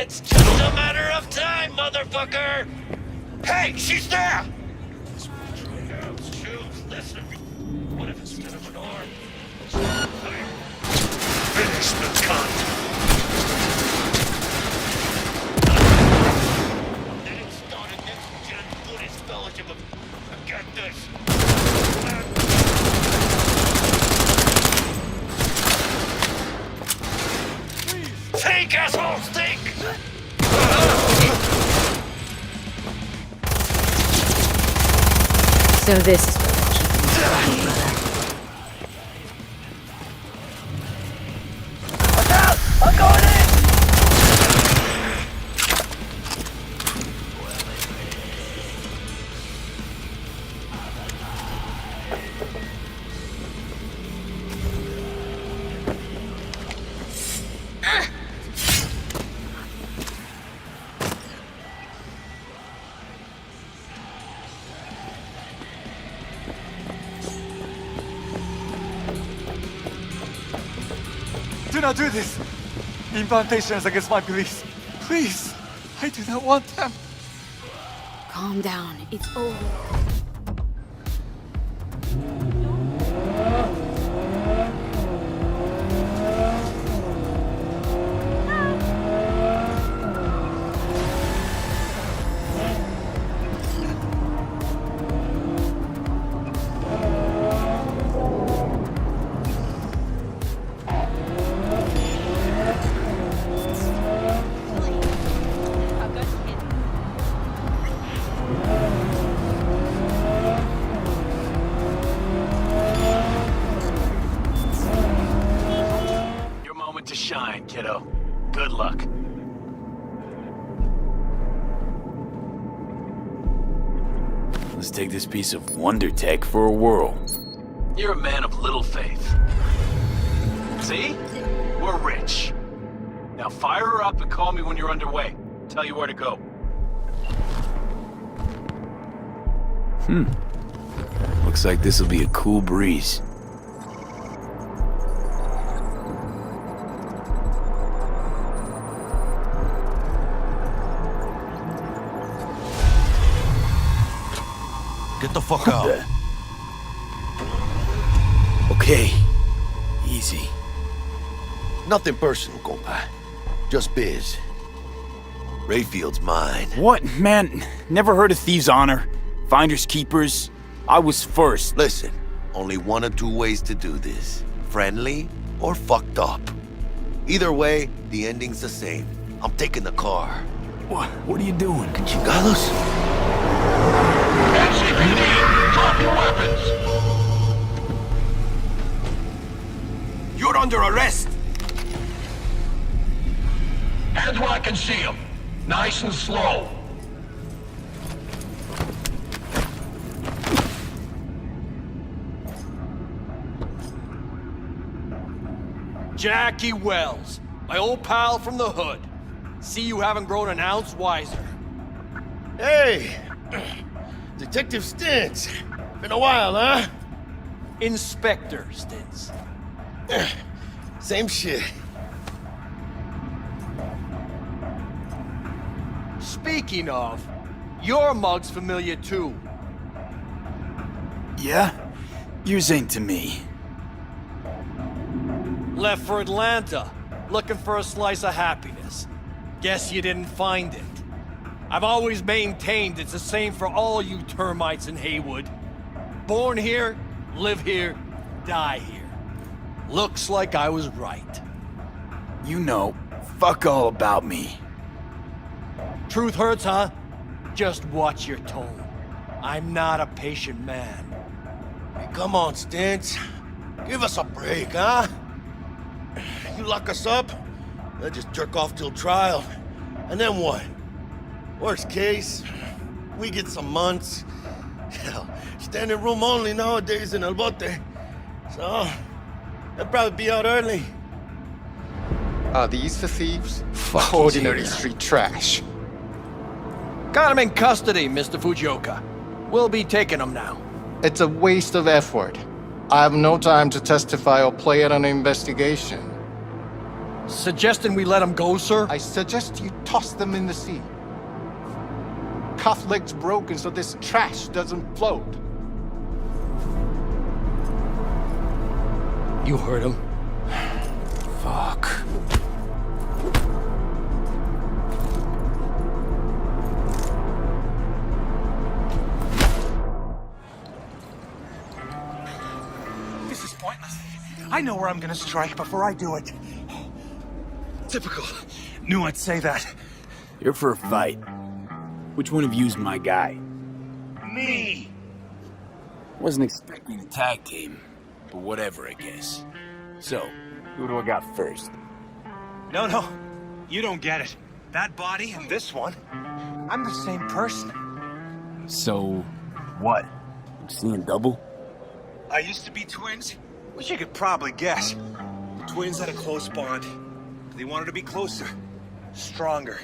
It's just a matter of time, motherfucker! Hey, she's there! Choose, listen. What if instead of an arm? Finish the cunt! Then it started next-gen Buddhist fellowship of... Get this! Take, assholes, take! So this is what will keep me alive, brother. Look out! I'm going in! Do not do this! The implantation is against my beliefs. Please! I do not want them. Calm down. It's over. To shine, kiddo. Good luck. Let's take this piece of wonder tech for a whirl. You're a man of little faith. See? We're rich. Now fire her up and call me when you're underway. Tell you where to go. Looks like this'll be a cool breeze. Get the fuck out. Okay. Easy. Nothing personal, compa. Just biz. Rayfield's mine. What? Man, never heard of thieves' honor? Finders keepers? I was first. Listen, only one of two ways to do this. Friendly or fucked up. Either way, the ending's the same. I'm taking the car. What are you doing? Chingados? NCPD, drop your weapons! You're under arrest! Hands where I can see them. Nice and slow. Jackie Wells, my old pal from the hood. See you haven't grown an ounce wiser. Hey! Detective Stintz. Been a while, huh? Inspector Stintz. Same shit. Speaking of, your mug's familiar too. Yeah? Yours ain't to me. Left for Atlanta, looking for a slice of happiness. Guess you didn't find it. I've always maintained it's the same for all you termites in Haywood. Born here, live here, die here. Looks like I was right. You know, fuck all about me. Truth hurts, huh? Just watch your tone. I'm not a patient man. Hey, come on, Stintz. Give us a break, huh? You lock us up, they'll just jerk off till trial. And then what? Worst case, we get some months. Hell, standing room only nowadays in El Bote. So, they'll probably be out early. Are these the thieves? Fuck Ordinary street trash. Got him in custody, Mr. Fujioka. We'll be taking him now. It's a waste of effort. I have no time to testify or play at an investigation. Suggesting we let him go, sir? I suggest you toss them in the sea. Cuff leg's broken so this trash doesn't float. You heard him. Fuck. This is pointless. I know where I'm gonna strike before I do it. Typical. Knew I'd say that. You're for a fight. Which one of you's my guy? Me! Wasn't expecting a tag team, but whatever, I guess. So, who do I got first? No. You don't get it. That body and this one, I'm the same person. So, what? Seeing double? I used to be twins, which you could probably guess. Twins had a close bond. They wanted to be closer, stronger.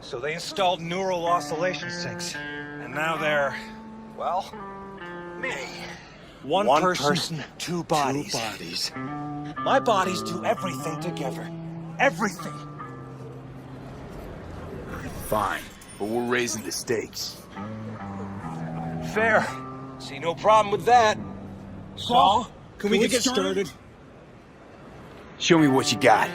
So they installed neural oscillation sinks. And now they're, well, me. One person, two bodies. My bodies do everything together. Everything. Fine, but we're raising the stakes. Fair. See no problem with that. So, can we get started? Show me what you got.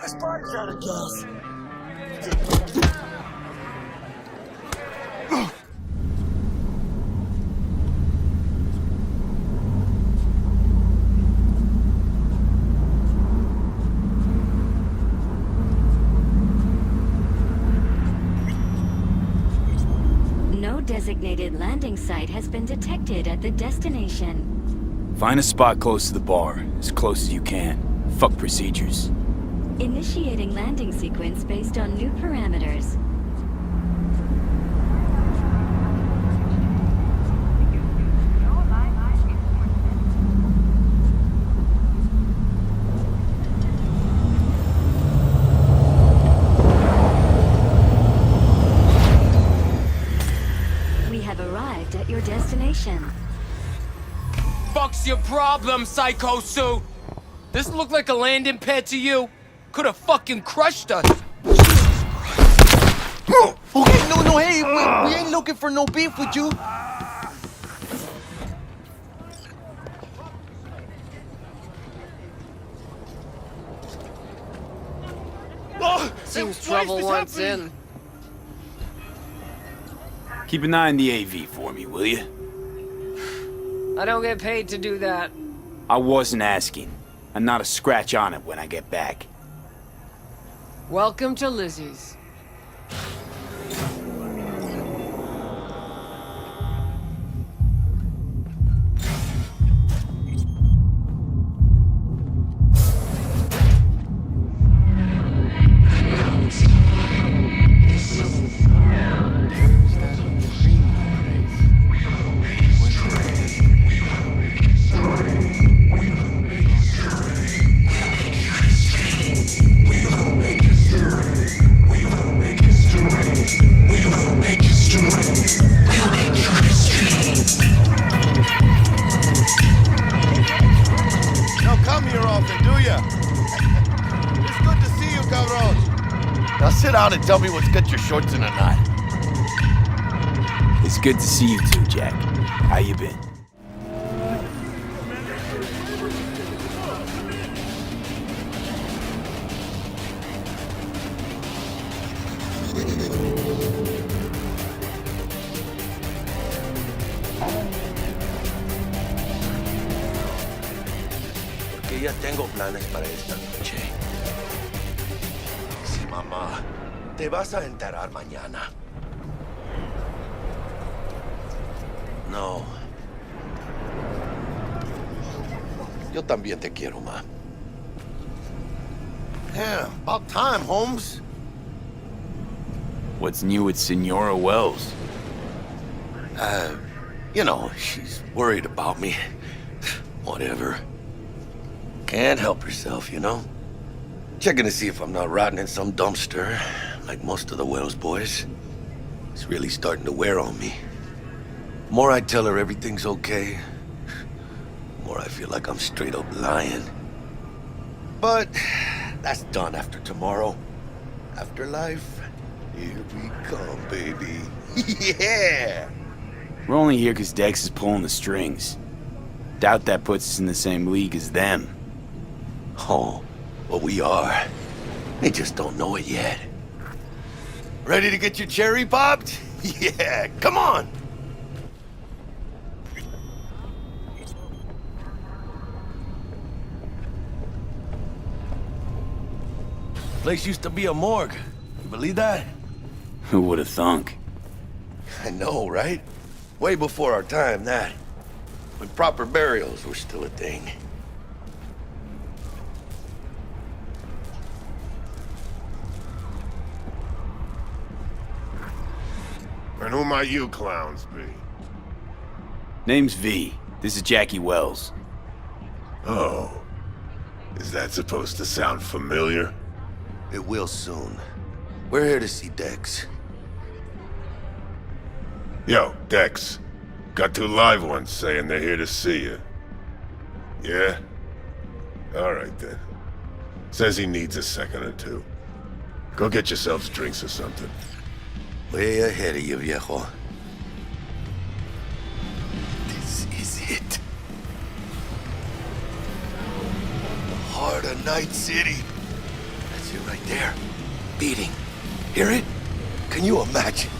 This body's out of gas. No designated landing site has been detected at the destination. Find a spot close to the bar, as close as you can. Fuck procedures. Initiating landing sequence based on new parameters. We have arrived at your destination. Fuck's your problem, Psycho Suit? This look like a landing pad to you? Could have fucking crushed us. Okay, no, hey, we ain't looking for no beef with you. Seems trouble once in. Keep an eye on the AV for me, will you? I don't get paid to do that. I wasn't asking. And not a scratch on it when I get back. Welcome to Lizzie's. Sit down and tell me what's got your shorts in a knot. It's good to see you too, Jack. How you been? Porque ya tengo planes para esta noche. Sí, mamá. Te vas a enterar mañana. No. Yo también te quiero, ma. Yeah, about time, Holmes. What's new with Senora Wells? You know, she's worried about me. Whatever. Can't help herself, you know? Checking to see if I'm not rotting in some dumpster, like most of the Wells boys. It's really starting to wear on me. The more I tell her everything's okay, the more I feel like I'm straight up lying. But that's done after tomorrow. Afterlife, here we come, baby. Yeah! We're only here because Dex is pulling the strings. Doubt that puts us in the same league as them. Oh, well, we are. They just don't know it yet. Ready to get your cherry popped? Yeah, come on! Place used to be a morgue. You believe that? Who would have thunk? I know, right? Way before our time, that. When proper burials were still a thing. And who might you clowns be? Name's V. This is Jackie Wells. Oh. Is that supposed to sound familiar? It will soon. We're here to see Dex. Yo, Dex. Got 2 live ones saying they're here to see you. Yeah? Alright then. Says he needs a second or 2. Go get yourselves drinks or something. Way ahead of you, viejo. This is it. The heart of Night City. That's it right there. Beating. Hear it? Can you imagine?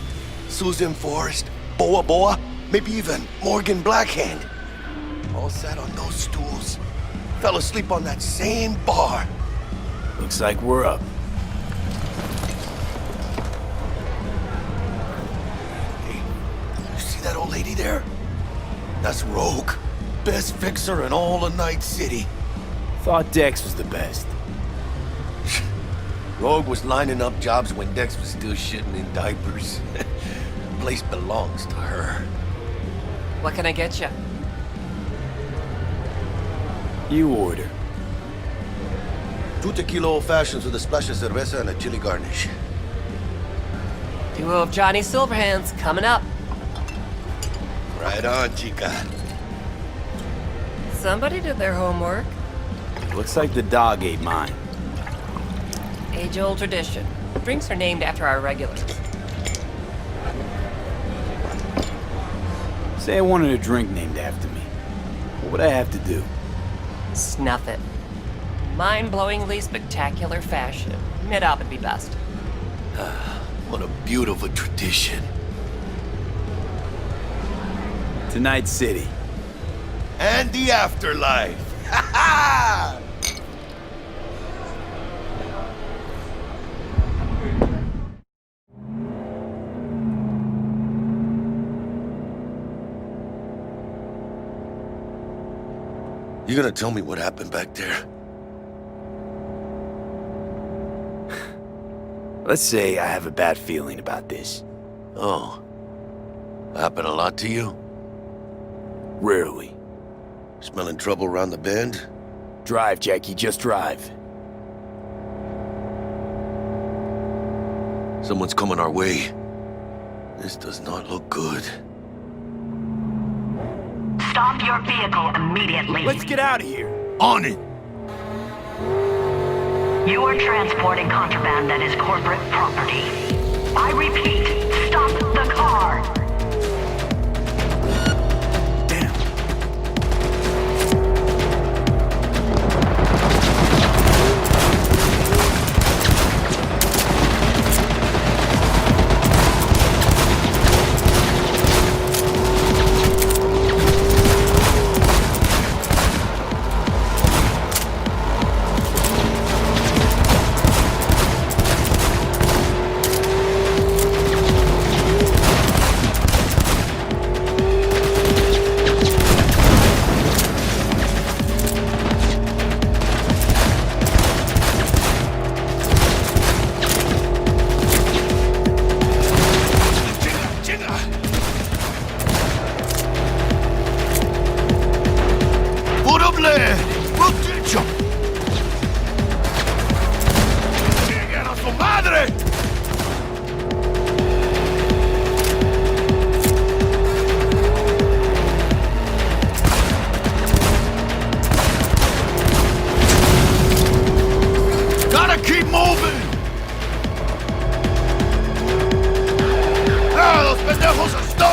Susan Forrest, Boa Boa, maybe even Morgan Blackhand. All sat on those stools. Fell asleep on that same bar. Looks like we're up. Hey, you see that old lady there? That's Rogue. Best fixer in all of Night City. Thought Dex was the best. Rogue was lining up jobs when Dex was still shitting in diapers. Place belongs to her. What can I get you? You order. 2 tequila old fashions with a splash of cerveza and a chili garnish. Duo of Johnny Silverhands coming up. Right on, chica. Somebody did their homework. Looks like the dog ate mine. Age-old tradition. Drinks are named after our regulars. Say I wanted a drink named after me. What would I have to do? Snuff it. Mind-blowingly spectacular fashion. Mid-op would be best. What a beautiful tradition. Tonight's City. And the afterlife. Ha ha! You gonna tell me what happened back there? Let's say I have a bad feeling about this. Oh. Happened a lot to you? Rarely. Smelling trouble around the bend? Drive, Jackie, just drive. Someone's coming our way. This does not look good. Stop your vehicle immediately. Let's get out of here. On it! You are transporting contraband that is corporate property. I repeat, stop the car.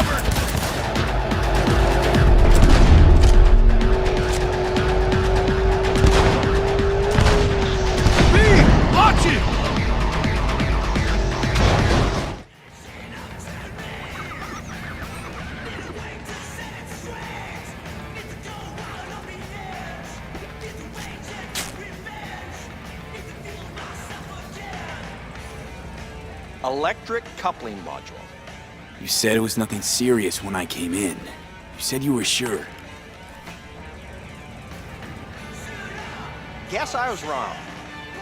covered! Watch it! Electric coupling module. You said it was nothing serious when I came in. You said you were sure. Guess I was wrong.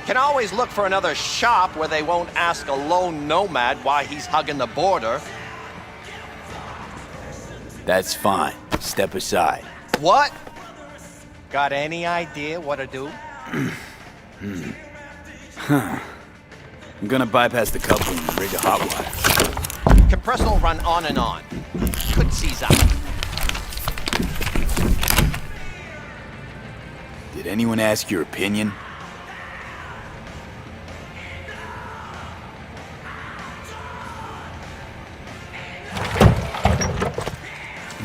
Can always look for another shop where they won't ask a lone nomad why he's hugging the border. That's fine. Step aside. What? Got any idea what to do? I'm gonna bypass the coupling and rig a hot wire. Compressor will run on and on. Could seize up. Did anyone ask your opinion?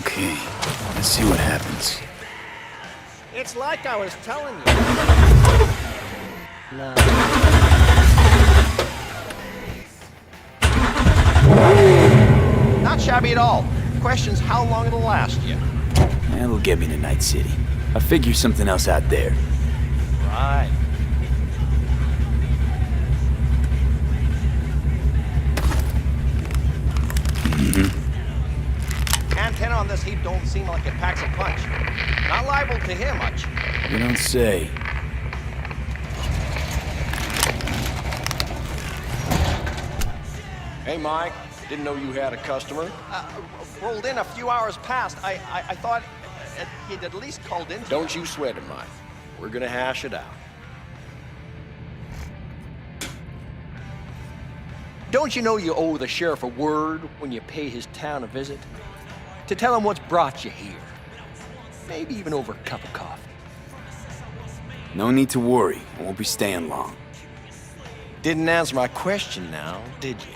Okay, let's see what happens. It's like I was telling you. No. Not shabby at all. Question's how long it'll last you. That'll get me to Night City. I'll figure something else out there. Right. Antenna on this heap don't seem like it packs a punch. Not liable to hear much. You don't say. Hey, Mike. Didn't know you had a customer. Rolled in a few hours past. I thought he'd at least called in. Don't you sweat it, Mike. We're gonna hash it out. Don't you know you owe the sheriff a word when you pay his town a visit? To tell him what's brought you here. Maybe even over a cup of coffee. No need to worry. I won't be staying long. Didn't answer my question now, did you?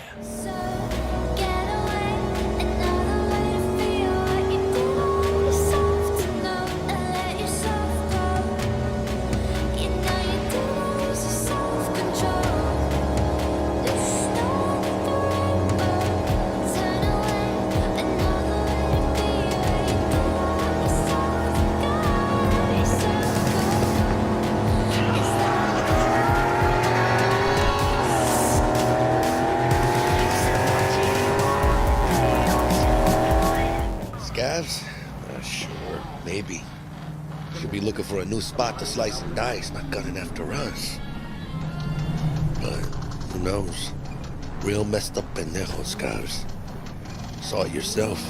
Sure, maybe. Should be looking for a new spot to slice and dice, not gunning after us. But who knows? Real messed up pendejo, Scavs. Saw it yourself.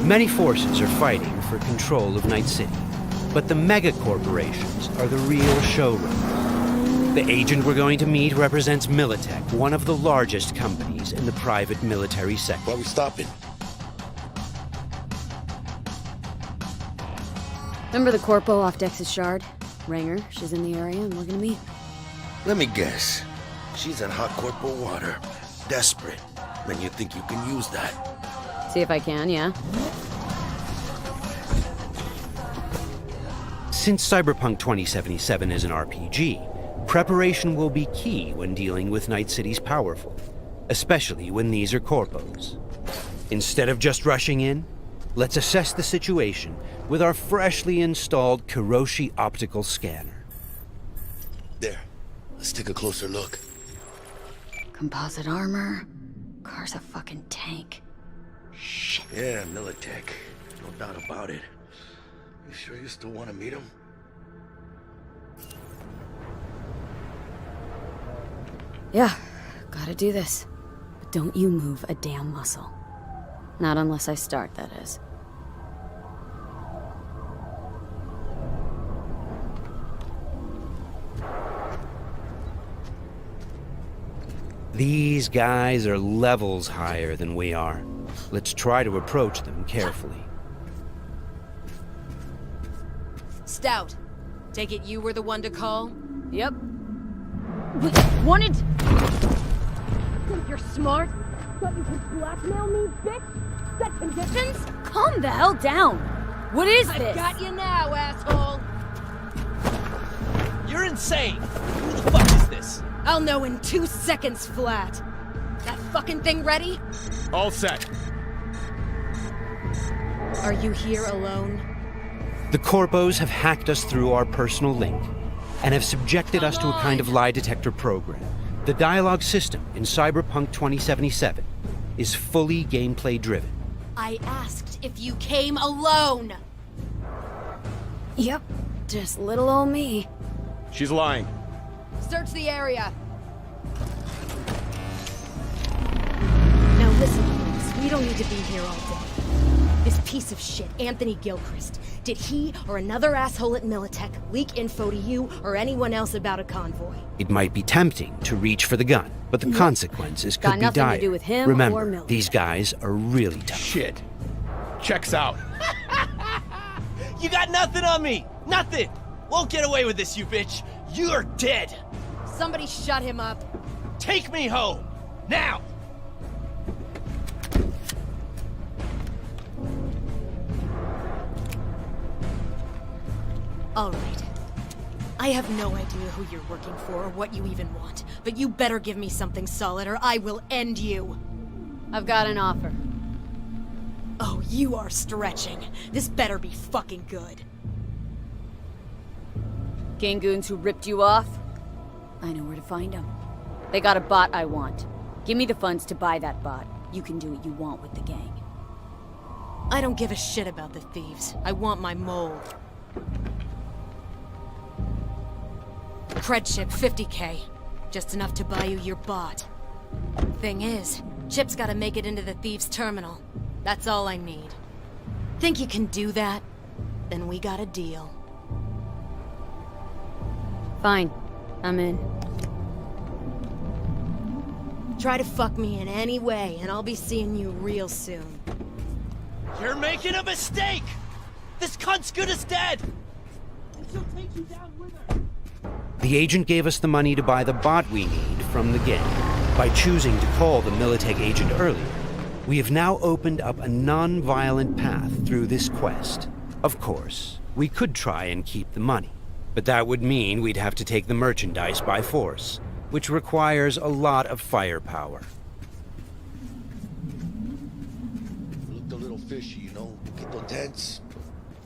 Many forces are fighting for control of Night City, but the mega corporations are the real showroom. The agent we're going to meet represents Militech, one of the largest companies in the private military sector. Why are we stopping? Remember the corpo off Dex's Shard? Ranger, she's in the area and we're gonna meet. Let me guess. She's in hot corpo water. Desperate. Then you think you can use that? See if I can, yeah. Since Cyberpunk 2077 is an RPG, preparation will be key when dealing with Night City's powerful, especially when these are corpos. Instead of just rushing in, let's assess the situation with our freshly installed Kiroshi optical scanner. There. Let's take a closer look. Composite armor. Car's a fucking tank. Shit. Yeah, Militech. No doubt about it. You sure you still want to meet him? Yeah, gotta do this. But don't you move a damn muscle. Not unless I start, that is. These guys are levels higher than we are. Let's try to approach them carefully. Stout, take it you were the one to call? Yep. Wanted... you're smart? Thought you could blackmail me, bitch? Set conditions? Calm the hell down! What is this? I've got you now, asshole! You're insane! Who the fuck is this? I'll know in 2 seconds flat. That fucking thing ready? All set. Are you here alone? The Corpos have hacked us through our personal link and have subjected us to a kind of lie detector program. The dialogue system in Cyberpunk 2077 is fully gameplay driven. I asked if you came alone! Yep, just little old me. She's lying. Search the area. Now listen, please. We don't need to be here all day. This piece of shit, Anthony Gilchrist, did he or another asshole at Militech leak info to you or anyone else about a convoy? It might be tempting to reach for the gun, but the consequences could Got be nothing dire. to do with him or Remember, Militech. these guys are really tough. Shit. Checks out. You got nothing on me! Nothing! Won't get away with this, you bitch! You're dead! Somebody shut him up. Take me home! Now! All right. I have no idea who you're working for or what you even want, but you better give me something solid or I will end you. I've got an offer. Oh, you are stretching. This better be fucking good. Gang goons who ripped you off? I know where to find them. They got a bot I want. Give me the funds to buy that bot. You can do what you want with the gang. I don't give a shit about the thieves. I want my mold. Cred chip, 50K. Just enough to buy you your bot. Thing is, chip's gotta make it into the thieves' terminal. That's all I need. Think you can do that? Then we got a deal. Fine. I'm in. Try to fuck me in any way, and I'll be seeing you real soon. You're making a mistake! This cunt's good as dead! And she'll take you down with her! The agent gave us the money to buy the bot we need from the gang. By choosing to call the Militech agent earlier, we have now opened up a non-violent path through this quest. Of course, we could try and keep the money, but that would mean we'd have to take the merchandise by force, which requires a lot of firepower. Looked a little fishy, you know, a little tense.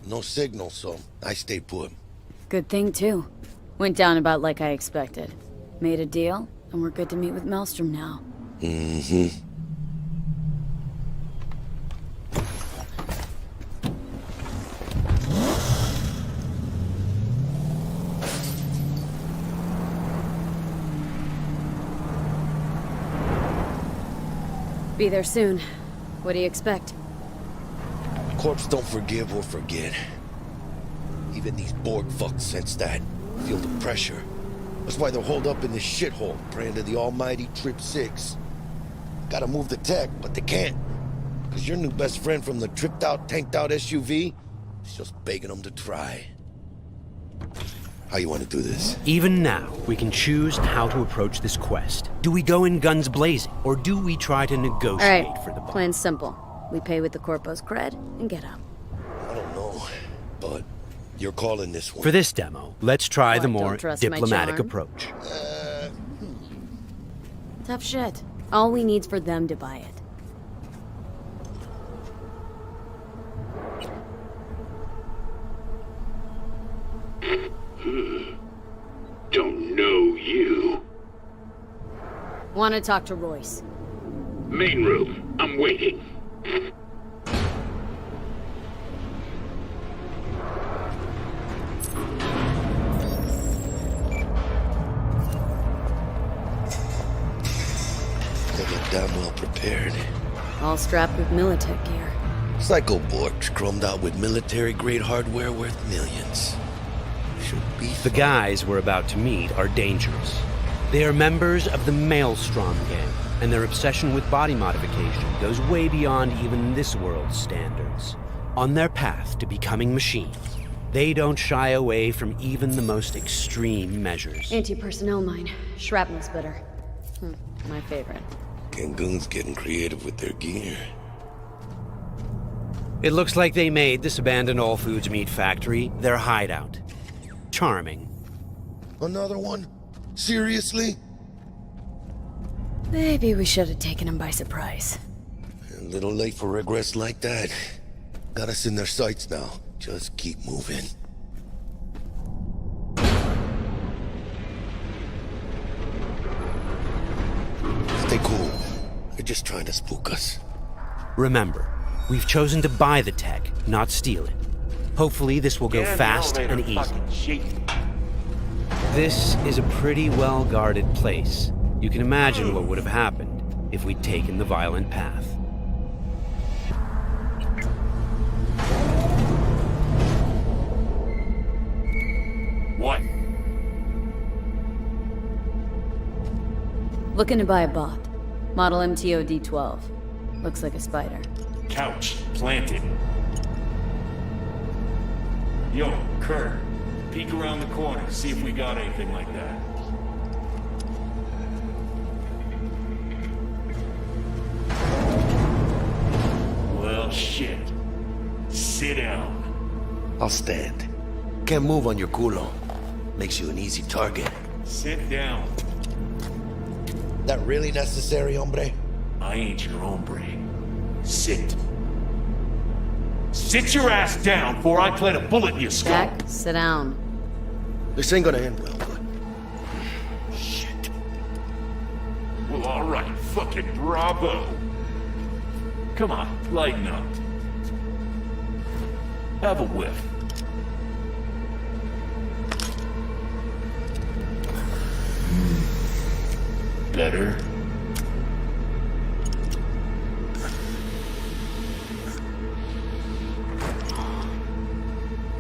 No signal, so I stayed put. Good thing, too. Went down about like I expected. Made a deal, and we're good to meet with Maelstrom now. Mm-hmm. Be there soon. What do you expect? Corps don't forgive or forget. Even these Borg fucks sense that. Feel the pressure. That's why they're holed up in this shithole, praying to the almighty Trip 6. Gotta move the tech, but they can't. Cause your new best friend from the tripped out, tanked out SUV is just begging them to try. How you want to do this? Even now, we can choose how to approach this quest. Do we go in guns blazing, or do we try to negotiate All right, for the bot? plan's simple. We pay with the Corpo's cred and get out. I don't know, but you're calling this one. For this demo, let's try the What, don't more trust my diplomatic charm? approach. Tough shit. All we need's for them to buy it. Don't know you. Want to talk to Royce. Main room. I'm waiting. They look damn well prepared. All strapped with Militech gear. Psycho Borgs chromed out with military-grade hardware worth millions. Should be The guys we're about to meet are dangerous. They are members of the Maelstrom gang, and their obsession with body modification goes way beyond even this world's standards. On their path to becoming machines, they don't shy away from even the most extreme measures. Anti-personnel mine. Shrapnel splitter. My favorite. Cancun's getting creative with their gear. It looks like they made this abandoned All Foods meat factory their hideout. Charming. Another one? Seriously? Maybe we should have taken him by surprise. A little late for regrets like that. Got us in their sights now. Just keep moving. Stay cool. They're just trying to spook us. Remember, we've chosen to buy the tech, not steal it. Hopefully this will go fast and easy. This is a pretty well-guarded place. You can imagine what would have happened if we'd taken the violent path. What? Looking to buy a bot. Model MTO D12. Looks like a spider. Couch planted. Yo, Kurt, peek around the corner, see if we got anything like that. Well, shit. Sit down. I'll stand. Can't move on your culo. Makes you an easy target. Sit down. That really necessary, hombre? I ain't your hombre. Sit. Sit your ass down before I plant a bullet in your skull. Jack, sit down. This ain't gonna end well, but... Shit. Well, alright. Fucking bravo. Come on, lighten up. Have a whiff. Better.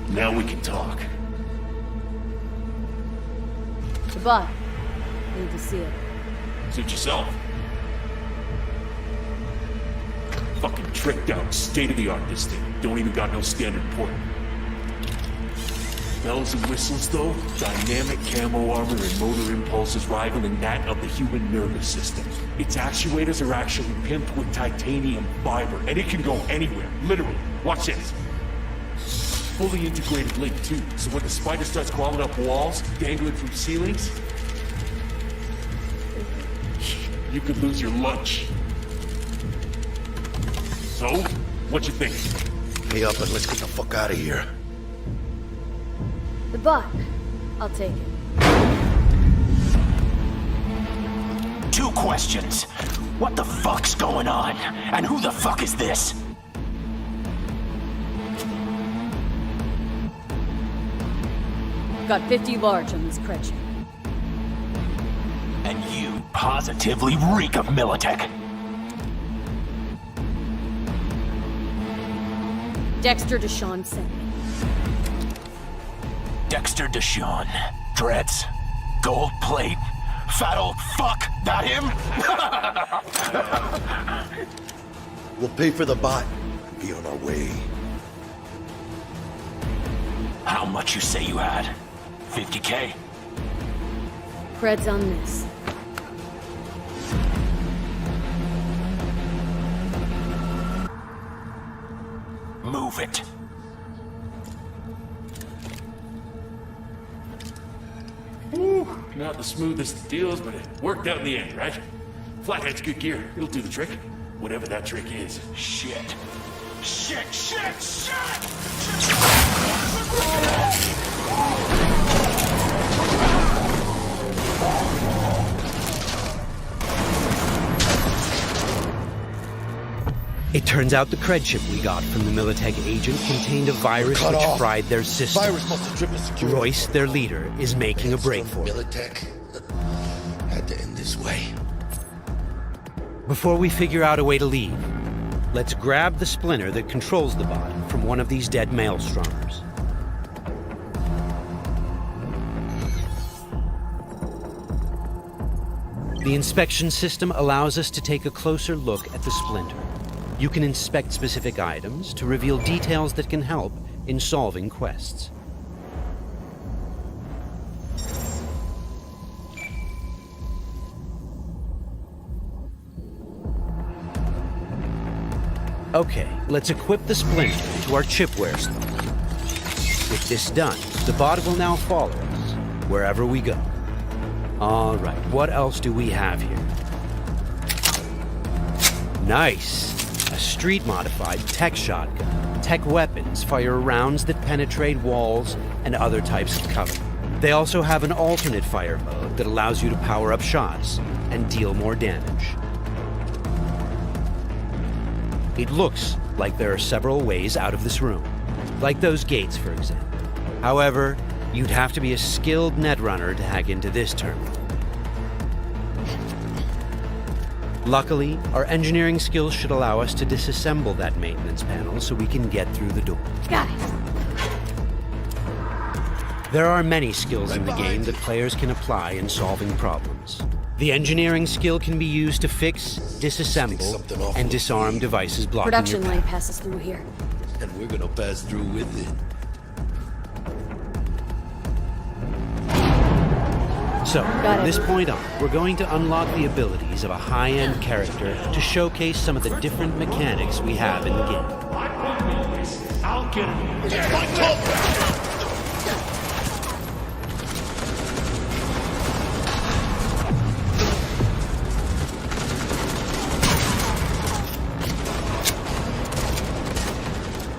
Now we can talk. The bot. Need to see it. Suit yourself. Fucking tricked out, state-of-the-art this thing. Don't even got no standard port. Bells and whistles though, dynamic camo armor and motor impulses rivaling that of the human nervous system. Its actuators are actually pimped with titanium fiber, and it can go anywhere, literally. Watch this. Fully integrated link too, so when the spider starts crawling up walls, dangling from ceilings, you could lose your lunch. So, what you think? Pay up and let's get the fuck out of here. The bot. I'll take it. 2 questions. What the fuck's going on? And who the fuck is this? Got 50 large on this Kretsch. And you positively reek of Militech. Dexter Deshawn sent me. Dexter Deshawn. Dreads. Gold plate. Fat old fuck. That him? We'll pay for the bot and be on our way. How much you say you had? 50K? Fred's on this. Move it. Whew, not the smoothest of deals, but it worked out in the end, right? Flathead's good gear. It'll do the trick. Whatever that trick is. Shit. Shit, shit, shit! It turns out the cred chip we got from the Militech agent contained a virus which fried their system. Virus must have tripped security. Royce, their leader, is making a break for it. Militech had to end this way. Before we figure out a way to leave, let's grab the splinter that controls the bot from one of these dead maelstrommers. The inspection system allows us to take a closer look at the splinter. You can inspect specific items to reveal details that can help in solving quests. Okay, let's equip the splinter to our chipware slot. With this done, the bot will now follow us, wherever we go. All right, what else do we have here? Nice! A street-modified tech shotgun. Tech weapons fire rounds that penetrate walls and other types of cover. They also have an alternate fire mode that allows you to power up shots and deal more damage. It looks like there are several ways out of this room, like those gates, for example. However, you'd have to be a skilled netrunner to hack into this terminal. Luckily, our engineering skills should allow us to disassemble that maintenance panel so we can get through the door. Guys! There are many skills in the game that players can apply in solving problems. The engineering skill can be used to fix, disassemble, and disarm devices blocking Production your line path. passes through here. And we're gonna pass through with it. So, from this point on, we're going to unlock the abilities of a high-end character to showcase some of the different mechanics we have in the game. I'll get him.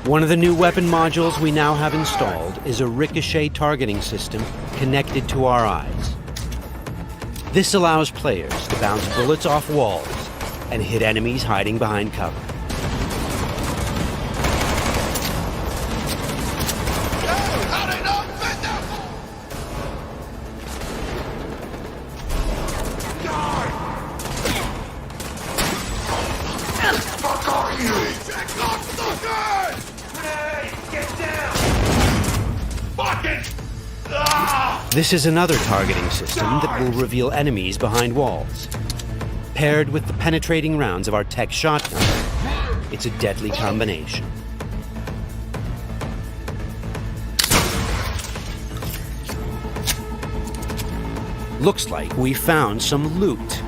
One of the new weapon modules we now have installed is a Ricochet targeting system connected to our eyes. This allows players to bounce bullets off walls and hit enemies hiding behind cover. This is another targeting system that will reveal enemies behind walls. Paired with the penetrating rounds of our tech shotgun, it's a deadly combination. Looks like we found some loot.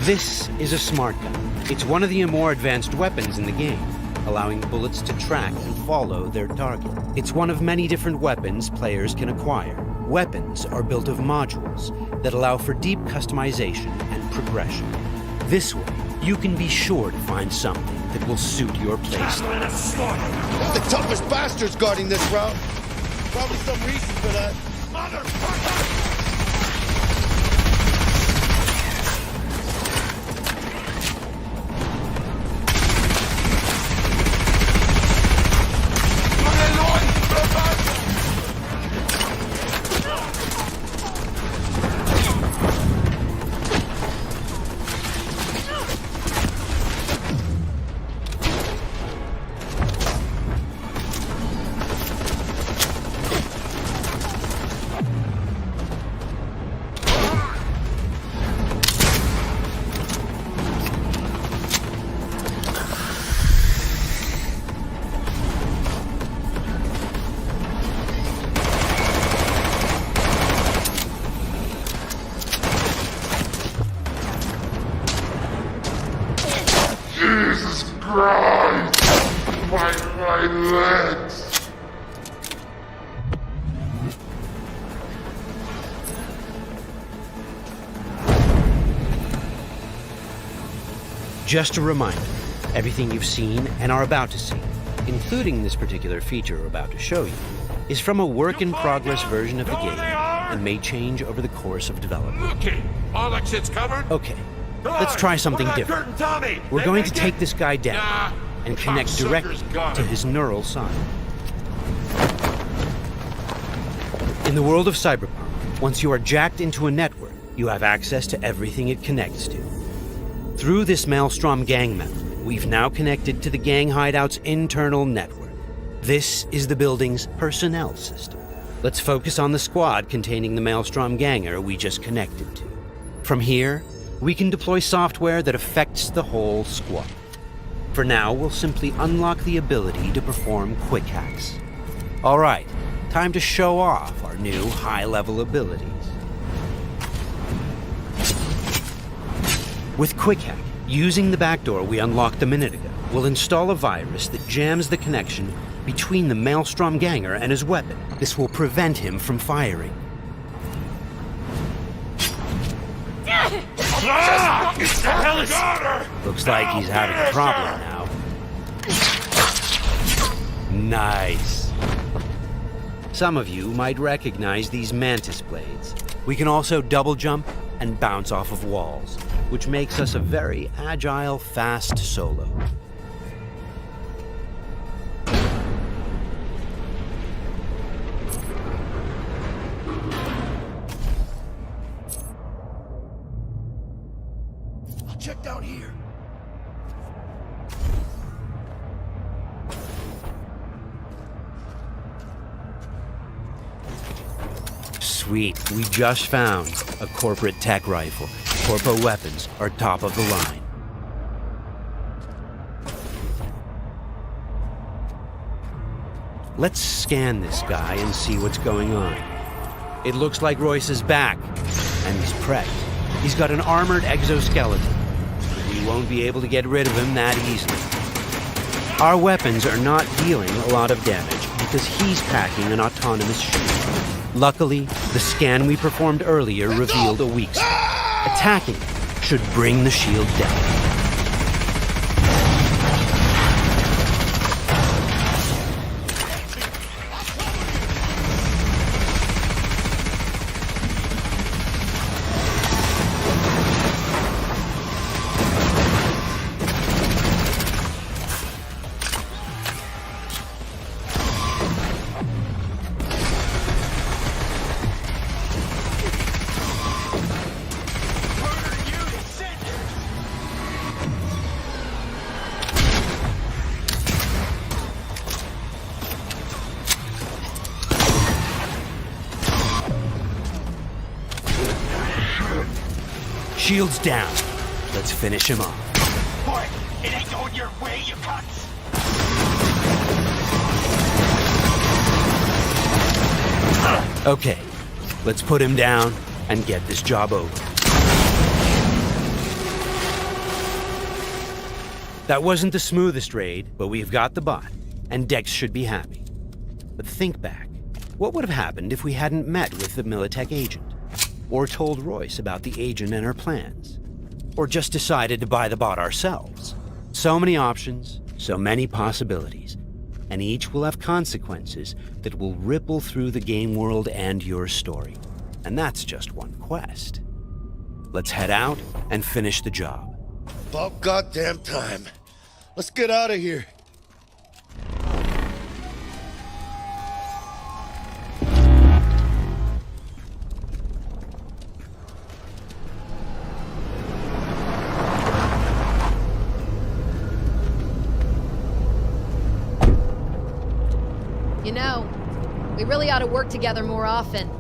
This is a smart gun. It's one of the more advanced weapons in the game, allowing bullets to track and follow their target. It's one of many different weapons players can acquire. Weapons are built of modules that allow for deep customization and progression. This way, you can be sure to find something that will suit your playstyle. The toughest bastards guarding this route. Probably some reason for that. Motherfucker! Jesus Christ! My legs! Just a reminder, everything you've seen and are about to see, including this particular feature we're about to show you, is from a work-in-progress version of the game and may change over the course of development. Okay, all that shit's covered? Okay, let's try something different. We're going to take this guy down and connect directly to his neural side. In the world of Cyberpunk, once you are jacked into a network, you have access to everything it connects to. Through this Maelstrom gang member, we've now connected to the gang hideout's internal network. This is the building's personnel system. Let's focus on the squad containing the Maelstrom ganger we just connected to. From here, we can deploy software that affects the whole squad. For now, we'll simply unlock the ability to perform quick hacks. All right, time to show off our new high-level abilities. With Quick Hack, Using the back door we unlocked a minute ago, we'll install a virus that jams the connection between the Maelstrom Ganger and his weapon. This will prevent him from firing. Looks like he's having a problem now. Nice. Some of you might recognize these mantis blades. We can also double jump and bounce off of walls, which makes us a very agile, fast solo. I'll check down here. Sweet, we just found a corporate tech rifle. Corpo weapons are top of the line. Let's scan this guy and see what's going on. It looks like Royce is back, and he's prepped. He's got an armored exoskeleton. We won't be able to get rid of him that easily. Our weapons are not dealing a lot of damage because he's packing an autonomous shield. Luckily, the scan we performed earlier revealed a weak spot. Attacking should bring the shield down. Shield's down. Let's finish him off. Boy, it ain't going your way, you cunts. Okay, let's put him down and get this job over. That wasn't the smoothest raid, but we've got the bot, and Dex should be happy. But think back. What would have happened if we hadn't met with the Militech agent? Or told Royce about the agent and her plans? Or just decided to buy the bot ourselves? So many options, so many possibilities, and each will have consequences that will ripple through the game world and your story. And that's just one quest. Let's head out and finish the job. About goddamn time. Let's get out of here. You know, we really ought to work together more often.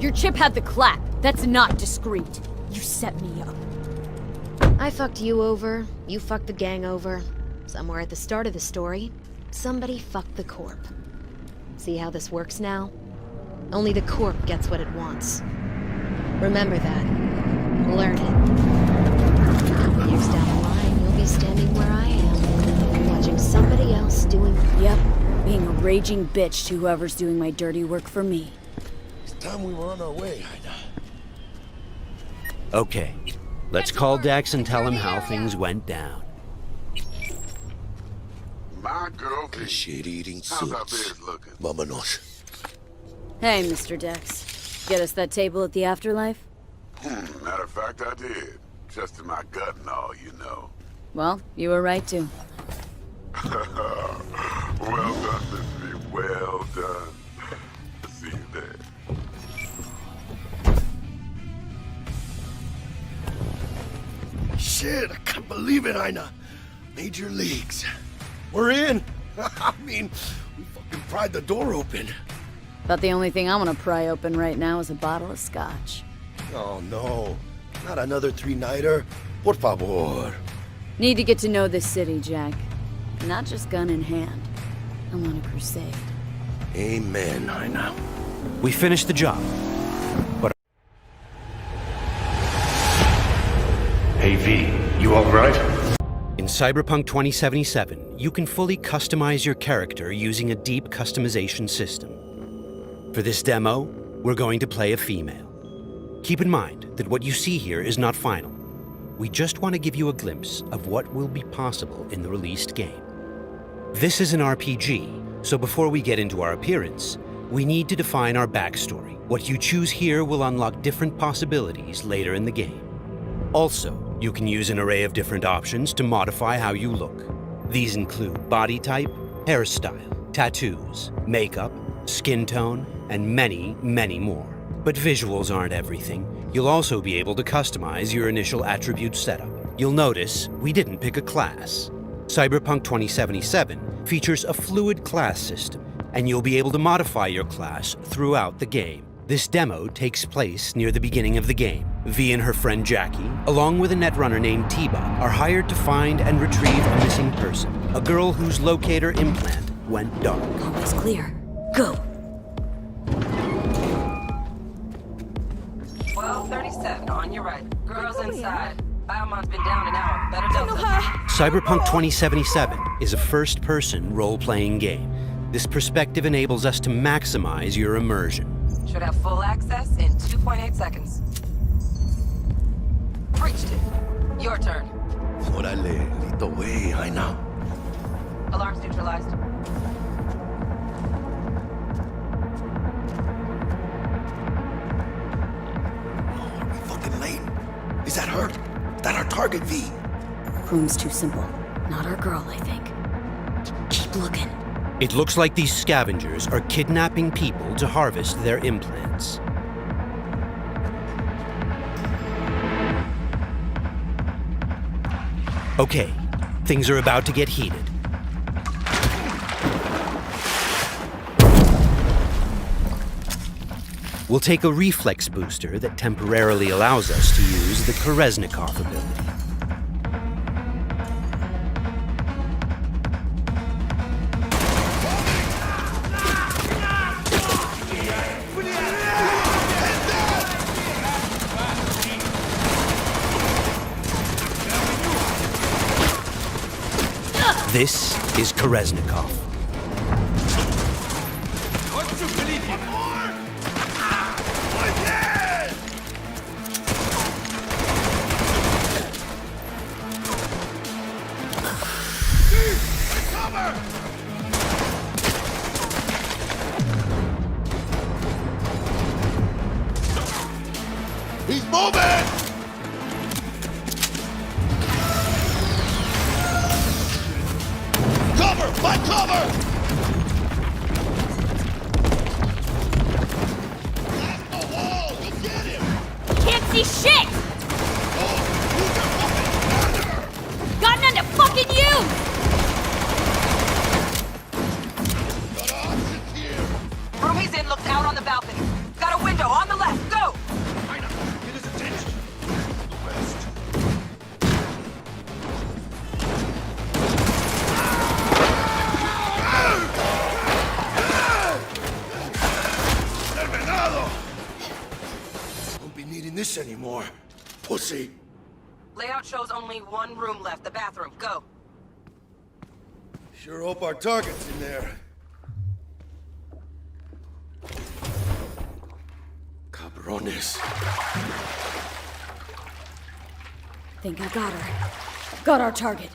Your chip had the clap. That's not discreet. You set me up. I fucked you over, you fucked the gang over. Somewhere at the start of the story, somebody fucked the Corp. See how this works now? Only the Corp gets what it wants. Remember that. Learn it. Years down the line, you'll be standing where I am, watching somebody else doing... Yep, being a raging bitch to whoever's doing my dirty work for me. It's time we were on our way, Ida. Okay, let's call Dex and tell him how things went down. My girl, shit-eating how's our suits. beers looking? Vámonos. Hey, Mr. Dex. Get us that table at the afterlife? Matter of fact, I did. Just in my gut and all, you know. Well, you were right to. Well done, Missy. Well done. See you there. Shit, I can't believe it, Ina. Major leagues. We're in. I mean, we fucking pried the door open. But the only thing I want to pry open right now is a bottle of scotch. Oh, no. Not another three-nighter. Por favor. Need to get to know this city, Jack. Not just gun in hand. I'm on a crusade. Amen, Ina. We finished the job. But Hey V, you alright? In Cyberpunk 2077, you can fully customize your character using a deep customization system. For this demo, we're going to play a female. Keep in mind that what you see here is not final. We just want to give you a glimpse of what will be possible in the released game. This is an RPG, so before we get into our appearance, we need to define our backstory. What you choose here will unlock different possibilities later in the game. Also, you can use an array of different options to modify how you look. These include body type, hairstyle, tattoos, makeup, skin tone, and many, many more. But visuals aren't everything. You'll also be able to customize your initial attribute setup. You'll notice we didn't pick a class. Cyberpunk 2077 features a fluid class system, and you'll be able to modify your class throughout the game. This demo takes place near the beginning of the game. V and her friend Jackie, along with a netrunner named T-Bug, are hired to find and retrieve a missing person, a girl whose locator implant went dark. Always clear. Go! 1237, on your right. Girls inside. Biomon's been down an hour. Better tell them. Cyberpunk 2077 is a first-person role-playing game. This perspective enables us to maximize your immersion. Should have full access in 2.8 seconds. Breached it. Your turn. Órale, lead the way, I know. Alarms neutralized. Oh, are we fucking late? Is that her? That our target, V? Room's too simple. Not our girl, I think. Keep looking. It looks like these scavengers are kidnapping people to harvest their implants. Okay, things are about to get heated. We'll take a reflex booster that temporarily allows us to use the Koreznikov ability. This is Koreznikov. He's moving! Cover! Find cover! Blast the wall! You'll get him! Can't see shit! Got none to fucking use! Room he's in looks out on the balcony. Got a window on the left. Go! Get his attention. West. Terminado! Won't be needing this anymore. Pussy. Layout shows only one room left, the bathroom. Go. Sure hope our target's in there. Cabrones. Think I got her. Got our target.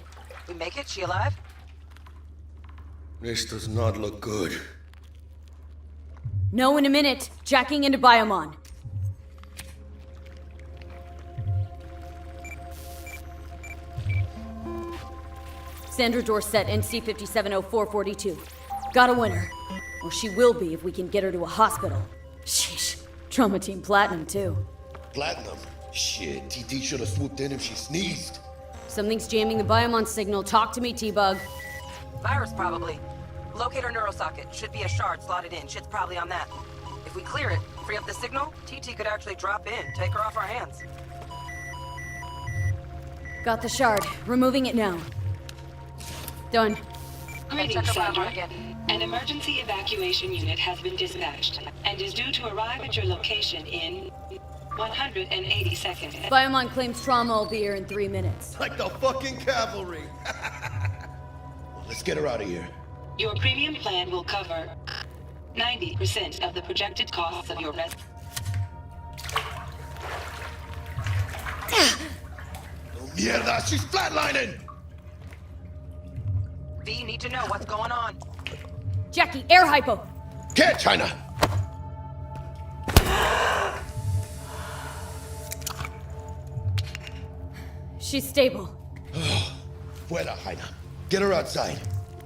We make it? She alive? This does not look good. No, in a minute. Jacking into Biomon. Sandra Dorset, NC 570442. Got a winner. Or she will be if we can get her to a hospital. Sheesh. Trauma Team Platinum, too. Platinum? Shit, TT should have swooped in if she sneezed. Something's jamming the Biomon signal. Talk to me, T-Bug. Virus, probably. Locate her neurosocket. Should be a shard slotted in. Shit's probably on that. If we clear it, free up the signal, TT could actually drop in, take her off our hands. Got the shard. Removing it now. Done. Greetings, Sandra. An emergency evacuation unit has been dispatched and is due to arrive at your location in 180 seconds. Biomon claims trauma will be here in 3 minutes. Like the fucking cavalry. Well, let's get her out of here. Your premium plan will cover 90% of the projected costs of your rest. Mierda, she's flatlining! V, need to know what's going on. Jackie, air hypo! Get China! She's stable. Fuera, Jaina. Get her outside.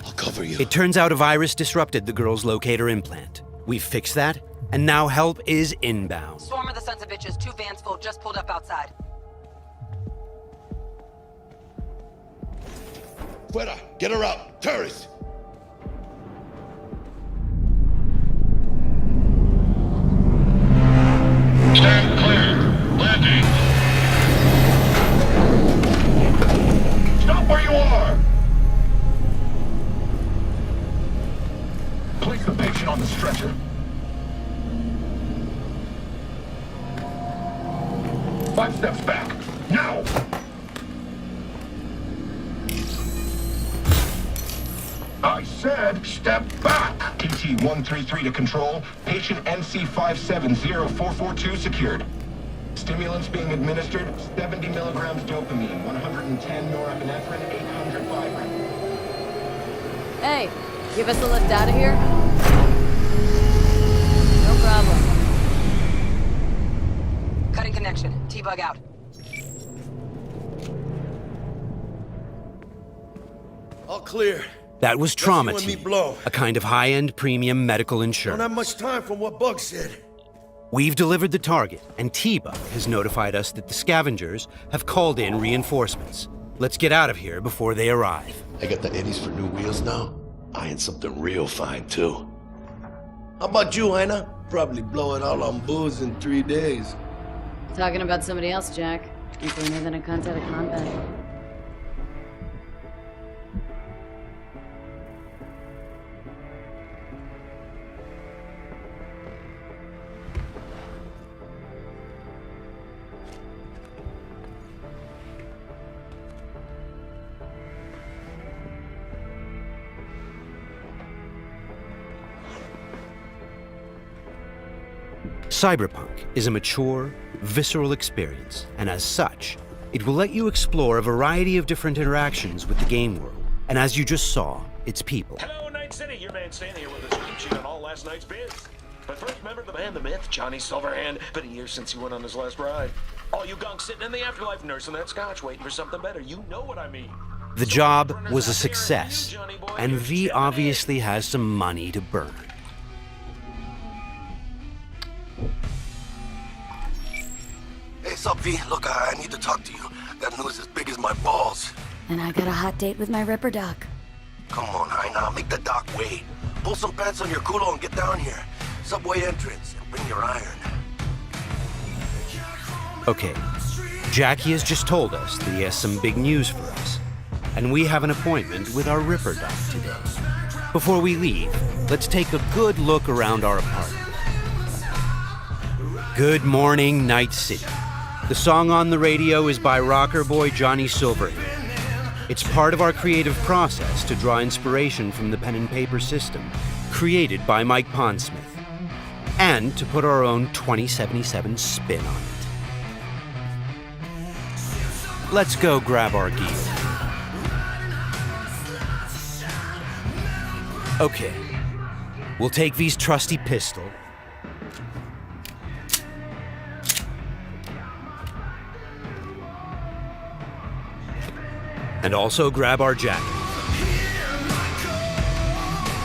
I'll cover you. It turns out a virus disrupted the girl's locator implant. We've fixed that, and now help is inbound. Swarm of the sons of bitches, 2 vans full, just pulled up outside. Fuera, get her out. Terrorists! Stand clear. Landing. Stop where you are! Place the patient on the stretcher. Five steps back. Now! I said step back! PT-133 to control. Patient NC570442 secured. Stimulants being administered, 70 milligrams dopamine, 110 norepinephrine, 800 fibrin. Hey, give us a lift out of here? No problem. Cutting connection. T-bug out. All clear. That was Trauma Let's see when Team, me blow. a kind of high-end premium medical Don't insurance. have much time from what Bug said. We've delivered the target, and T-Bug has notified us that the scavengers have called in reinforcements. Let's get out of here before they arrive. I got the eddies for new wheels now. Eyeing something real fine, too. How about you, Jaina? Probably blow it all on booze in 3 days. Talking about somebody else, Jack. You cleaner than a cunt out of combat. Cyberpunk is a mature, visceral experience, and as such, it will let you explore a variety of different interactions with the game world. And as you just saw, its people. Hello, Night City. Your man Stan here with a scoop sheet on all last night's bids. But first, remember the man, the myth, Johnny Silverhand. Been a year since he went on his last ride. All you gunks sitting in the afterlife nursing that scotch, waiting for something better. You know what I mean. The job was a success, and V obviously has some money to burn. Hey, sup, V? Look, I need to talk to you. That news as big as my balls. And I got a hot date with my Ripper Doc. Come on, Jaina, make the doc wait. Pull some pants on your culo and get down here. Subway entrance, and bring your iron. Okay, Jackie has just told us that he has some big news for us, and we have an appointment with our Ripper Doc today. Before we leave, let's take a good look around our apartment. Good morning, Night City. The song on the radio is by rocker boy Johnny Silverhand. It's part of our creative process to draw inspiration from the pen and paper system created by Mike Pondsmith, and to put our own 2077 spin on it. Let's go grab our gear. Okay, we'll take V's trusty pistol, and also grab our jacket.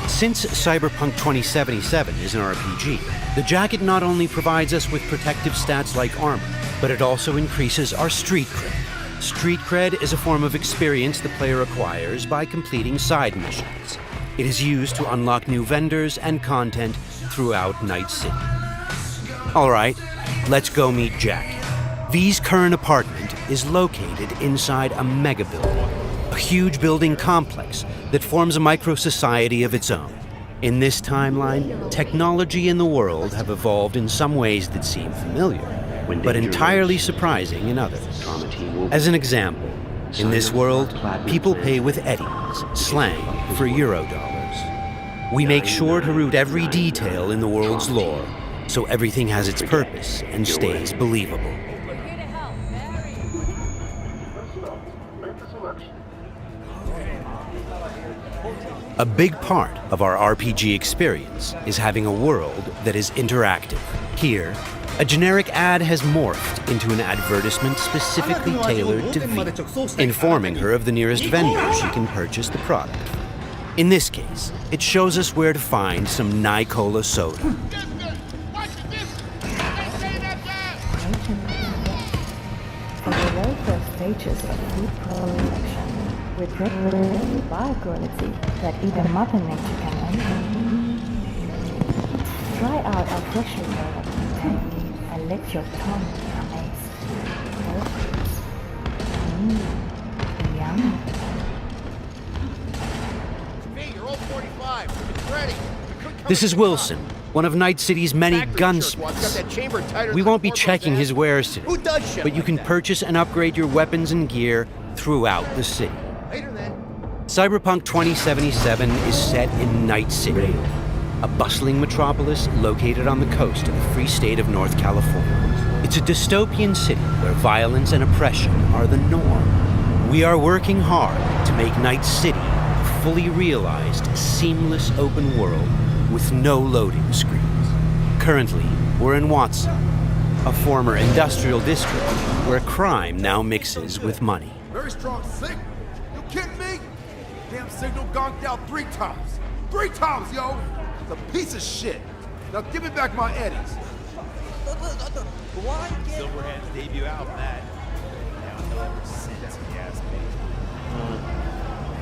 Since Cyberpunk 2077 is an RPG, the jacket not only provides us with protective stats like armor, but it also increases our street cred. Street cred is a form of experience the player acquires by completing side missions. It is used to unlock new vendors and content throughout Night City. All right, let's go meet Jack. V's current apartment is located inside a mega building, a huge building complex that forms a micro-society of its own. In this timeline, technology and the world have evolved in some ways that seem familiar, but entirely surprising in others. As an example, in this world, people pay with eddies, slang for Eurodollars. We make sure to root every detail in the world's lore, so everything has its purpose and stays believable. A big part of our RPG experience is having a world that is interactive. Here, a generic ad has morphed into an advertisement specifically tailored to V, informing her of the nearest vendor she can purchase the product. In this case, it shows us where to find some Nicola soda. For the very first stages of food production, with bio-quality that even Mother Nature can envy. Try out our freshly developed content and let your tongue be amazed. Yum. Hey, you're all 45. It's ready. This is Wilson, one of Night City's many gunsmiths. We won't be checking his wares today, but you can purchase and upgrade your weapons and gear throughout the city. Cyberpunk 2077 is set in Night City, a bustling metropolis located on the coast of the free state of North California. It's a dystopian city where violence and oppression are the norm. We are working hard to make Night City a fully realized, seamless open world with no loading screens. Currently, we're in Watson, a former industrial district where crime now mixes with money. Very strong signal. You kidding me? Damn signal gonked out 3 times. 3 times, yo! It's a piece of shit. Now give me back my eddies. Silverhand's debut album, that. Now he'll ever since he asked me.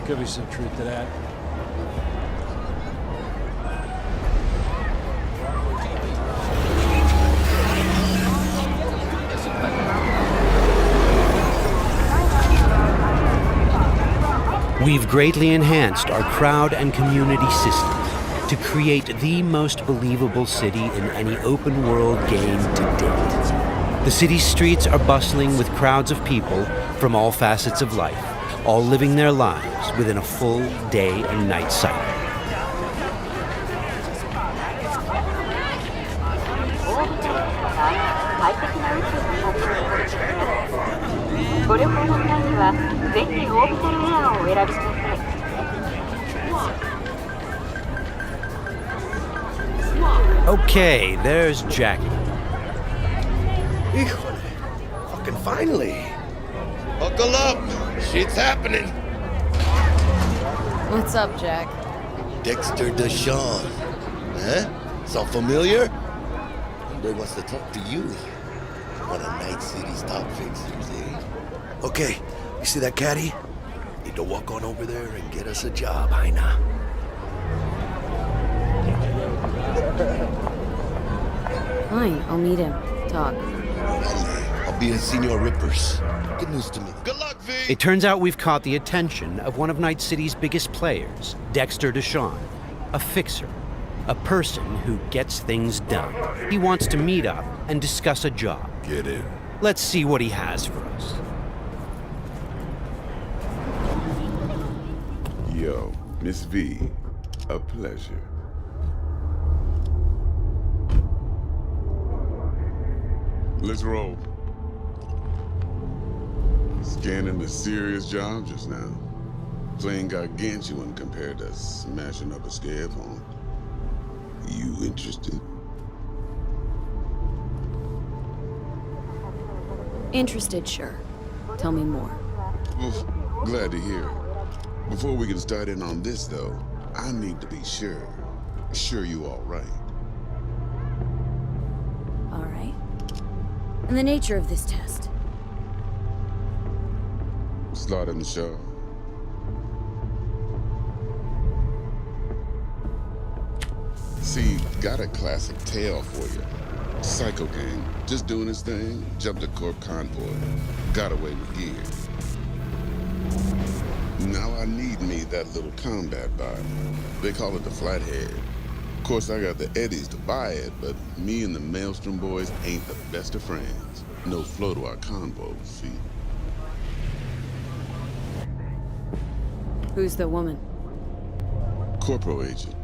Could be some truth to that. We've greatly enhanced our crowd and community systems to create the most believable city in any open-world game to date. The city's streets are bustling with crowds of people from all facets of life, all living their lives within a full day and night cycle. Okay, there's Jackie. Híjole. Fucking finally. Buckle up. Shit's happening. What's up, Jack? Dexter Deshawn. Huh? Sound familiar? Somebody wants to talk to you. One of Night City's top fixers, eh? Okay, you see that caddy? Need to walk on over there and get us a job, Heina. Fine, I'll meet him. Talk. I'll be at Senor Ripper's. Good news to me. Good luck, V! It turns out we've caught the attention of one of Night City's biggest players, Dexter Deshawn, a fixer, a person who gets things done. He wants to meet up and discuss a job. Get in. Let's see what he has for us. Yo, Miss V, a pleasure. Let's roll. Scanning a serious job just now. Playing gargantuan compared to smashing up a scare phone. You interested? Interested, sure. Tell me more. Well, glad to hear it. Before we can start in on this, though, I need to be sure. Sure you all right. All right. And the nature of this test? Slot in the show. See, got a classic tale for you. Psycho gang, just doing his thing, jumped a corp convoy, got away with gear. Now I need me that little combat bot. They call it the Flathead. Of course, I got the eddies to buy it, but me and the Maelstrom boys ain't the best of friends. No flow to our convo, see? Who's the woman? Corpo agent.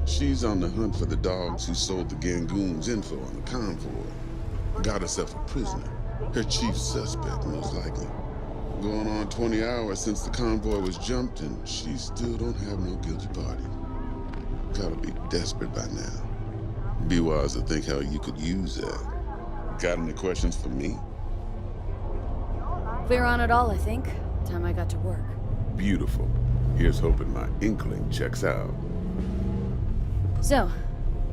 She's on the hunt for the dogs who sold the Gangoons info on the convoy. Got herself a prisoner. Her chief suspect, most likely. Going on 20 hours since the convoy was jumped, and she still don't have no guilty party. Gotta be desperate by now. Be wise to think how you could use that. Got any questions for me? Clear on it all, I think. Time I got to work. Beautiful. Here's hoping my inkling checks out. So,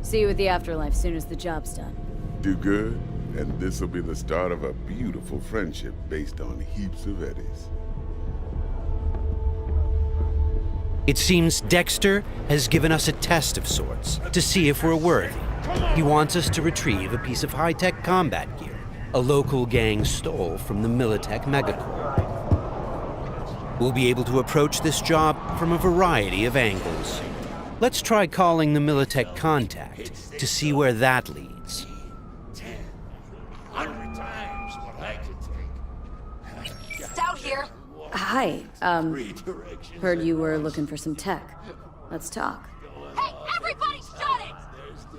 see you at the afterlife soon as the job's done. Do good, and this'll be the start of a beautiful friendship based on heaps of eddies. It seems Dexter has given us a test of sorts to see if we're worthy. He wants us to retrieve a piece of high-tech combat gear a local gang stole from the Militech Megacorp. We'll be able to approach this job from a variety of angles. Let's try calling the Militech contact to see where that leads. 100 times what I could take. Stout here. Hi, heard you were looking for some tech. Let's talk. Hey, everybody shut it!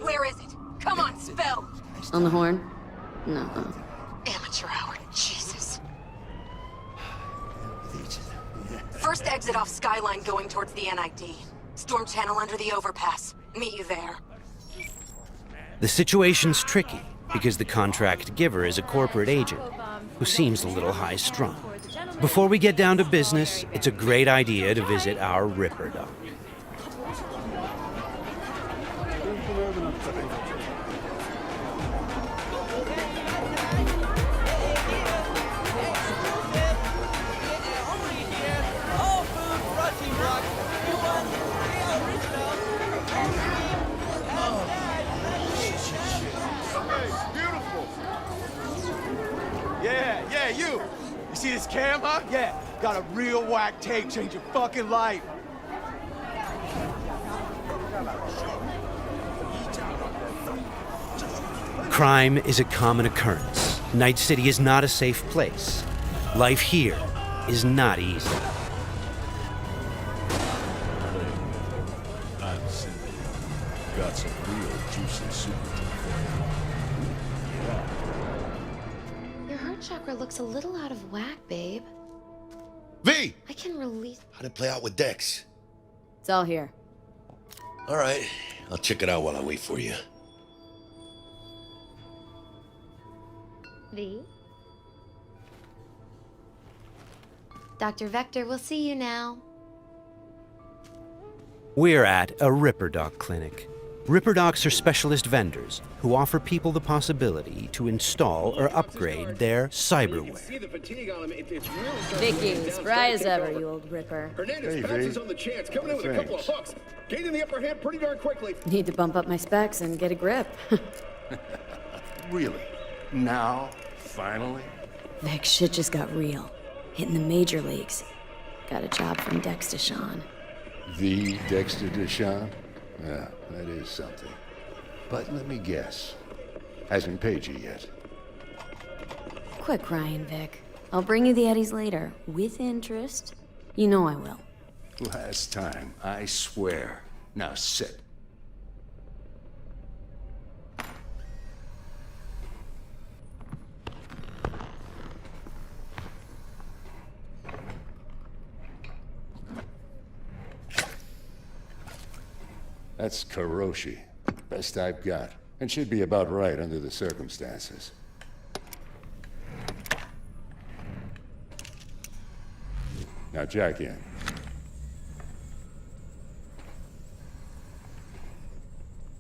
Where is it? Come on, spill! On the horn? No. Amateur hour, Jesus. First exit off Skyline going towards the NID. Storm channel under the overpass. Meet you there. The situation's tricky because the contract giver is a corporate agent who seems a little high-strung. Before we get down to business, it's a great idea to visit our Ripper Dock. Yeah, you! You see this cam, huh? Yeah, got a real whack tape, change your fucking life. Crime is a common occurrence. Night City is not a safe place. Life here is not easy. I'm Cindy. Got some real juicy super for you. Yeah. Your heart chakra looks a little out of whack, babe. V! I can release... How'd it play out with Dex? It's all here. All right, I'll check it out while I wait for you. V? Dr. Vector, we'll see you now. We're at a Ripper Dock clinic. Ripper Docks are specialist vendors who offer people the possibility to install or upgrade their cyberware. Vicky, spry as ever, you old Ripper. Hernandez pounces on the chance, coming in with a couple of hooks. Gaining the upper hand pretty darn quickly. Need to bump up my specs and get a grip. Really? Now? Finally? Vic, shit just got real. Hitting the major leagues. Got a job from Dex Deshawn. The Dexter Deshawn? Yeah, that is something. But let me guess. Hasn't paid you yet. Quit crying, Vic. I'll bring you the eddies later, with interest. You know I will. Last time, I swear. Now sit. That's Karoshi. Best I've got. And should be about right under the circumstances. Now jack in.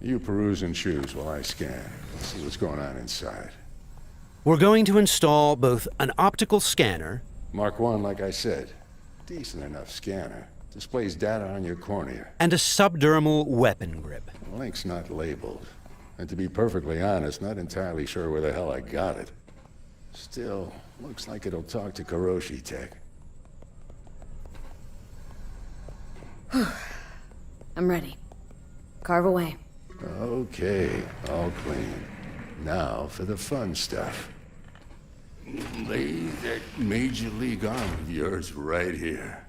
You peruse and choose while I scan. Let's see what's going on inside. We're going to install both an optical scanner... Mark 1, like I said. Decent enough scanner. Displays data on your cornea. ...and a subdermal weapon grip. The link's not labeled. And to be perfectly honest, not entirely sure where the hell I got it. Still, looks like it'll talk to Karoshi Tech. I'm ready. Carve away. Okay, all clean. Now for the fun stuff. Lay that Major League arm of yours right here.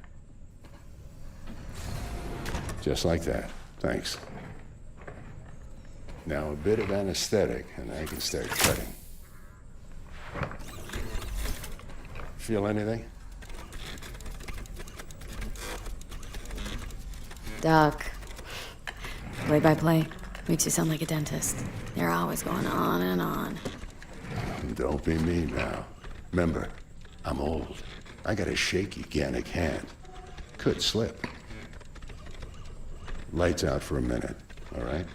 Just like that. Thanks. Now a bit of anesthetic, and I can start cutting. Feel anything? Doc. Play-by-play makes you sound like a dentist. They're always going on and on. Don't be me now. Remember, I'm old. I got a shaky Gannic hand. Could slip. Lights out for a minute, all right?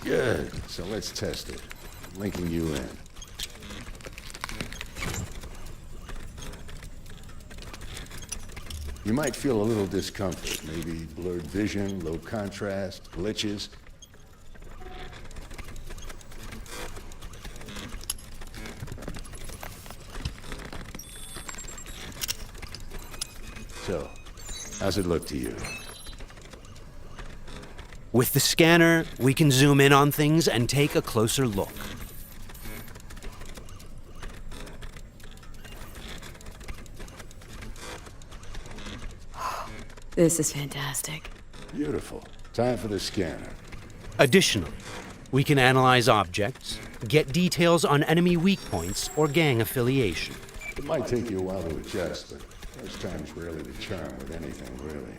Good. So let's test it. Linking you in. You might feel a little discomfort, maybe blurred vision, low contrast, glitches. So, how's it look to you? With the scanner, we can zoom in on things and take a closer look. This is fantastic. Beautiful. Time for the scanner. Additionally, we can analyze objects, get details on enemy weak points or gang affiliation. It might take you a while to adjust, but first time's rarely the charm with anything, really.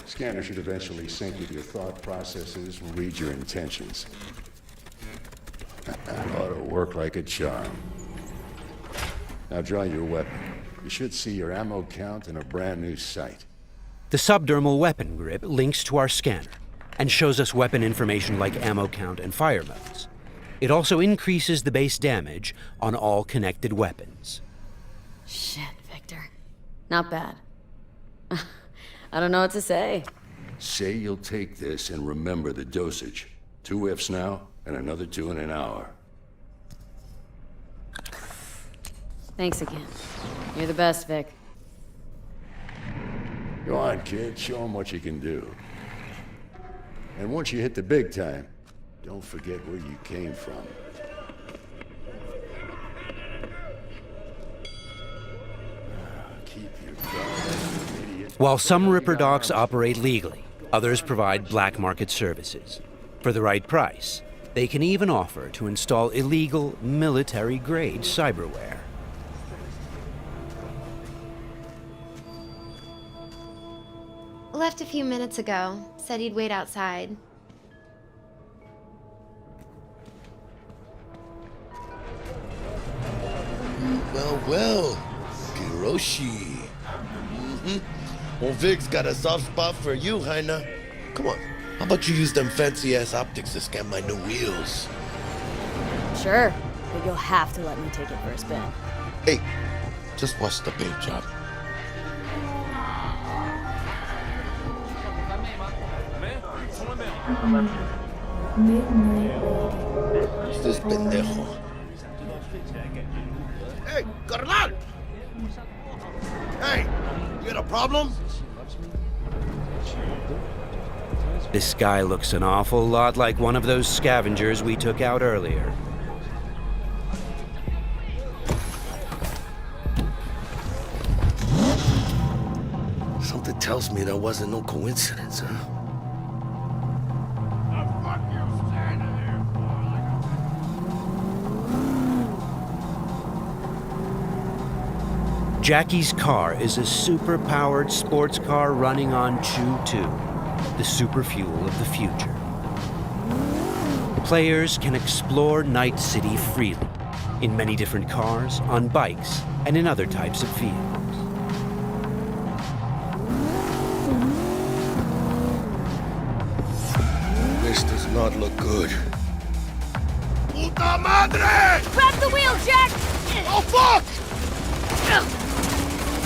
Scanner should eventually sync with your thought processes and read your intentions. Ought to work like a charm. Now draw your weapon. You should see your ammo count in a brand new sight. The subdermal weapon grip links to our scanner and shows us weapon information like ammo count and fire modes. It also increases the base damage on all connected weapons. Shit, Victor. Not bad. I don't know what to say. Say you'll take this and remember the dosage. 2 whiffs now, and another 2 in an hour. Thanks again. You're the best, Vic. Go on, kid. Show them what you can do. And once you hit the big time, don't forget where you came from. Keep your guard, idiot. While some Ripper docs operate legally, others provide black market services. For the right price, they can even offer to install illegal, military-grade cyberware. Left a few minutes ago. Said he'd wait outside. Well, Hiroshi. Well, Vic's got a soft spot for you, Heina. Come on, how about you use them fancy-ass optics to scan my new wheels? Sure, but you'll have to let me take it for a spin. Hey, just watch the paint job. Who's this pendejo? Hey, carnal! Hey, you got a problem? This guy looks an awful lot like one of those scavengers we took out earlier. Something tells me that wasn't no coincidence, huh? Jackie's car is a super-powered sports car running on Chew-2, the super fuel of the future. Players can explore Night City freely, in many different cars, on bikes, and in other types of vehicles. This does not look good. Puta madre! Grab the wheel, Jack! Oh, fuck!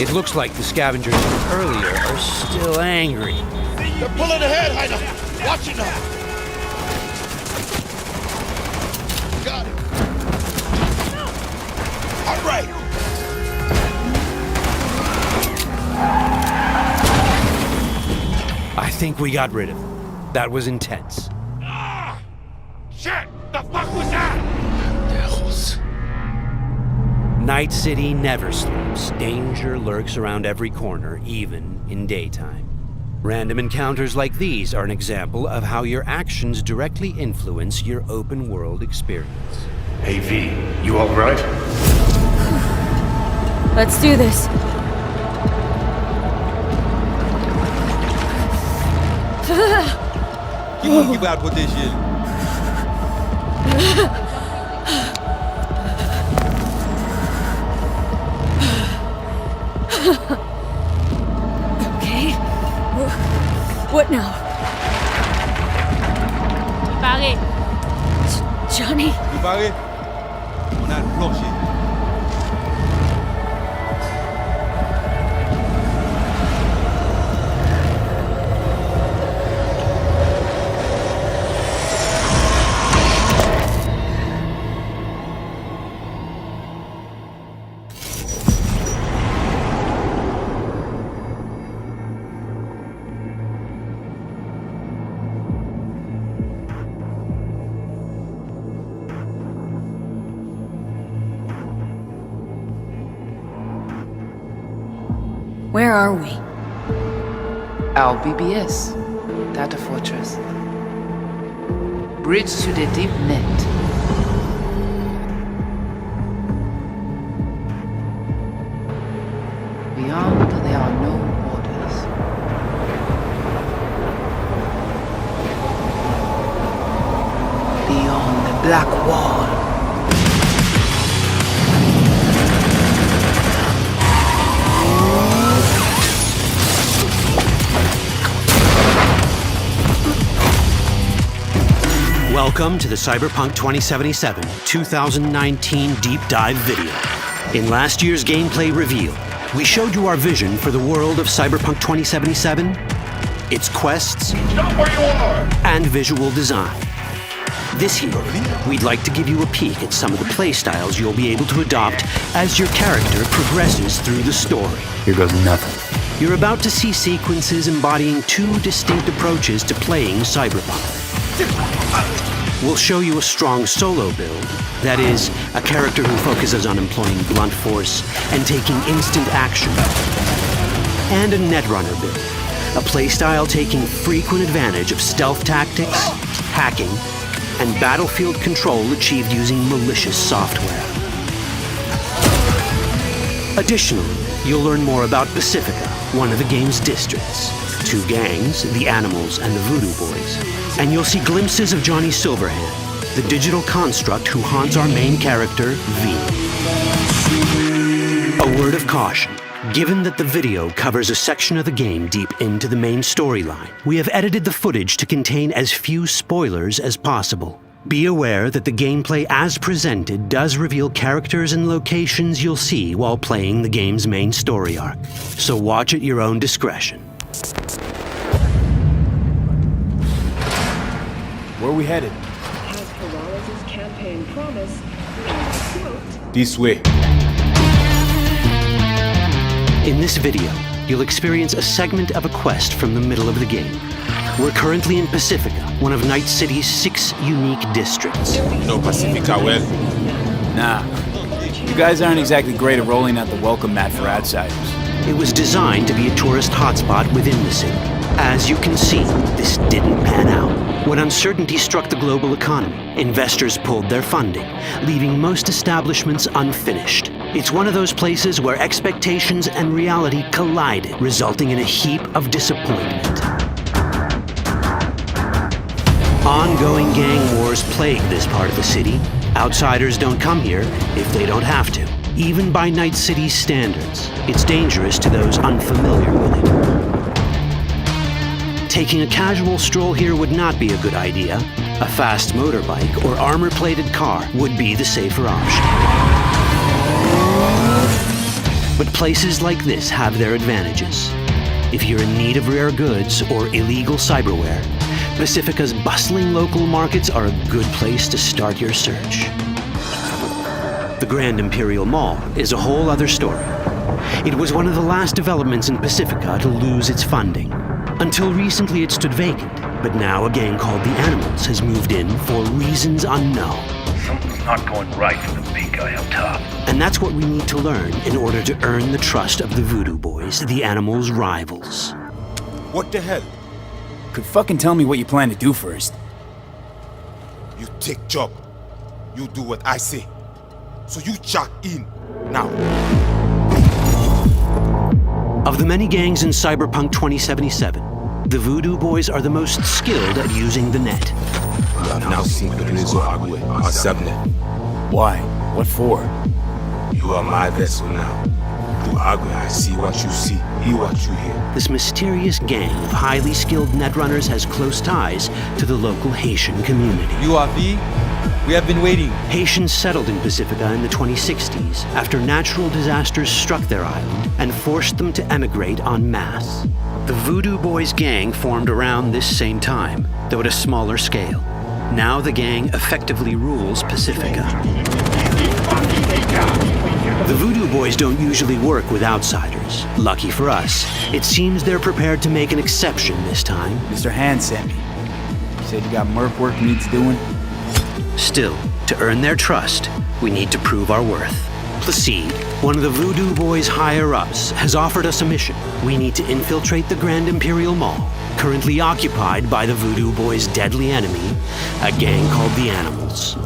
It looks like the scavengers from earlier are still angry. They're pulling ahead, Heina! Watch it now! Got it! All right! I think we got rid of them. That was intense. Night City never sleeps. Danger lurks around every corner, even in daytime. Random encounters like these are an example of how your actions directly influence your open world experience. Hey V, you alright? Let's do this. Keep out with this shit. Okay. What now? Barré. Johnny? Barré? On a le plancher. Where are we? Our BBS, Data Fortress. Bridge to the deep net. Beyond, there are no borders. Beyond the black wall. Welcome to the Cyberpunk 2077 2019 Deep Dive video. In last year's gameplay reveal, we showed you our vision for the world of Cyberpunk 2077, its quests, Stop where you are! and visual design. This year, we'd like to give you a peek at some of the playstyles you'll be able to adopt as your character progresses through the story. Here goes nothing. You're about to see sequences embodying two distinct approaches to playing Cyberpunk. We'll show you a strong solo build, that is, a character who focuses on employing blunt force and taking instant action, and a netrunner build, a playstyle taking frequent advantage of stealth tactics, hacking, and battlefield control achieved using malicious software. Additionally, you'll learn more about Pacifica, one of the game's districts, two gangs, the Animals and the Voodoo Boys, and you'll see glimpses of Johnny Silverhand, the digital construct who haunts our main character, V. A word of caution. Given that the video covers a section of the game deep into the main storyline, we have edited the footage to contain as few spoilers as possible. Be aware that the gameplay as presented does reveal characters and locations you'll see while playing the game's main story arc, so watch at your own discretion. Where are we headed? As Peralez's campaign promise, quote, This way. In this video, you'll experience a segment of a quest from the middle of the game. We're currently in Pacifica, one of Night City's 6 unique districts. No Pacifica well. Nah. You guys aren't exactly great at rolling out the welcome mat for outsiders. It was designed to be a tourist hotspot within the city. As you can see, this didn't pan out. When uncertainty struck the global economy, investors pulled their funding, leaving most establishments unfinished. It's one of those places where expectations and reality collided, resulting in a heap of disappointment. Ongoing gang wars plague this part of the city. Outsiders don't come here if they don't have to. Even by Night City's standards, it's dangerous to those unfamiliar with it. Taking a casual stroll here would not be a good idea. A fast motorbike or armor-plated car would be the safer option. But places like this have their advantages. If you're in need of rare goods or illegal cyberware, Pacifica's bustling local markets are a good place to start your search. The Grand Imperial Mall is a whole other story. It was one of the last developments in Pacifica to lose its funding. Until recently it stood vacant, but now a gang called the Animals has moved in for reasons unknown. Something's not going right for the big guy up top. And that's what we need to learn in order to earn the trust of the Voodoo Boys, the animals' rivals. What the hell? Could fucking tell me what you plan to do first. You take job. You do what I say. So you jack in. Now. Of the many gangs in Cyberpunk 2077, the Voodoo Boys are the most skilled at using the net. You have now seen Rezo Agwe, our subnet. Why? What for? You are my vessel now. Through Agwe, I see what you see, hear what you hear. This mysterious gang of highly skilled netrunners has close ties to the local Haitian community. URV, we have been waiting. Haitians settled in Pacifica in the 2060s after natural disasters struck their island and forced them to emigrate en masse. The Voodoo Boys gang formed around this same time, though at a smaller scale. Now the gang effectively rules Pacifica. The Voodoo Boys don't usually work with outsiders. Lucky for us, it seems they're prepared to make an exception this time. Mr. Hand sent me. He said you got merc work needs doing. Still, to earn their trust, we need to prove our worth. Placide, one of the Voodoo Boys' higher-ups, has offered us a mission. We need to infiltrate the Grand Imperial Mall, currently occupied by the Voodoo Boys' deadly enemy, a gang called the Animals.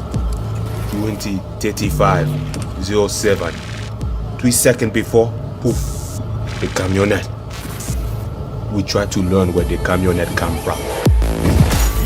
20:35:07. 3 seconds before, poof, the camionette. We try to learn where the camionette come from.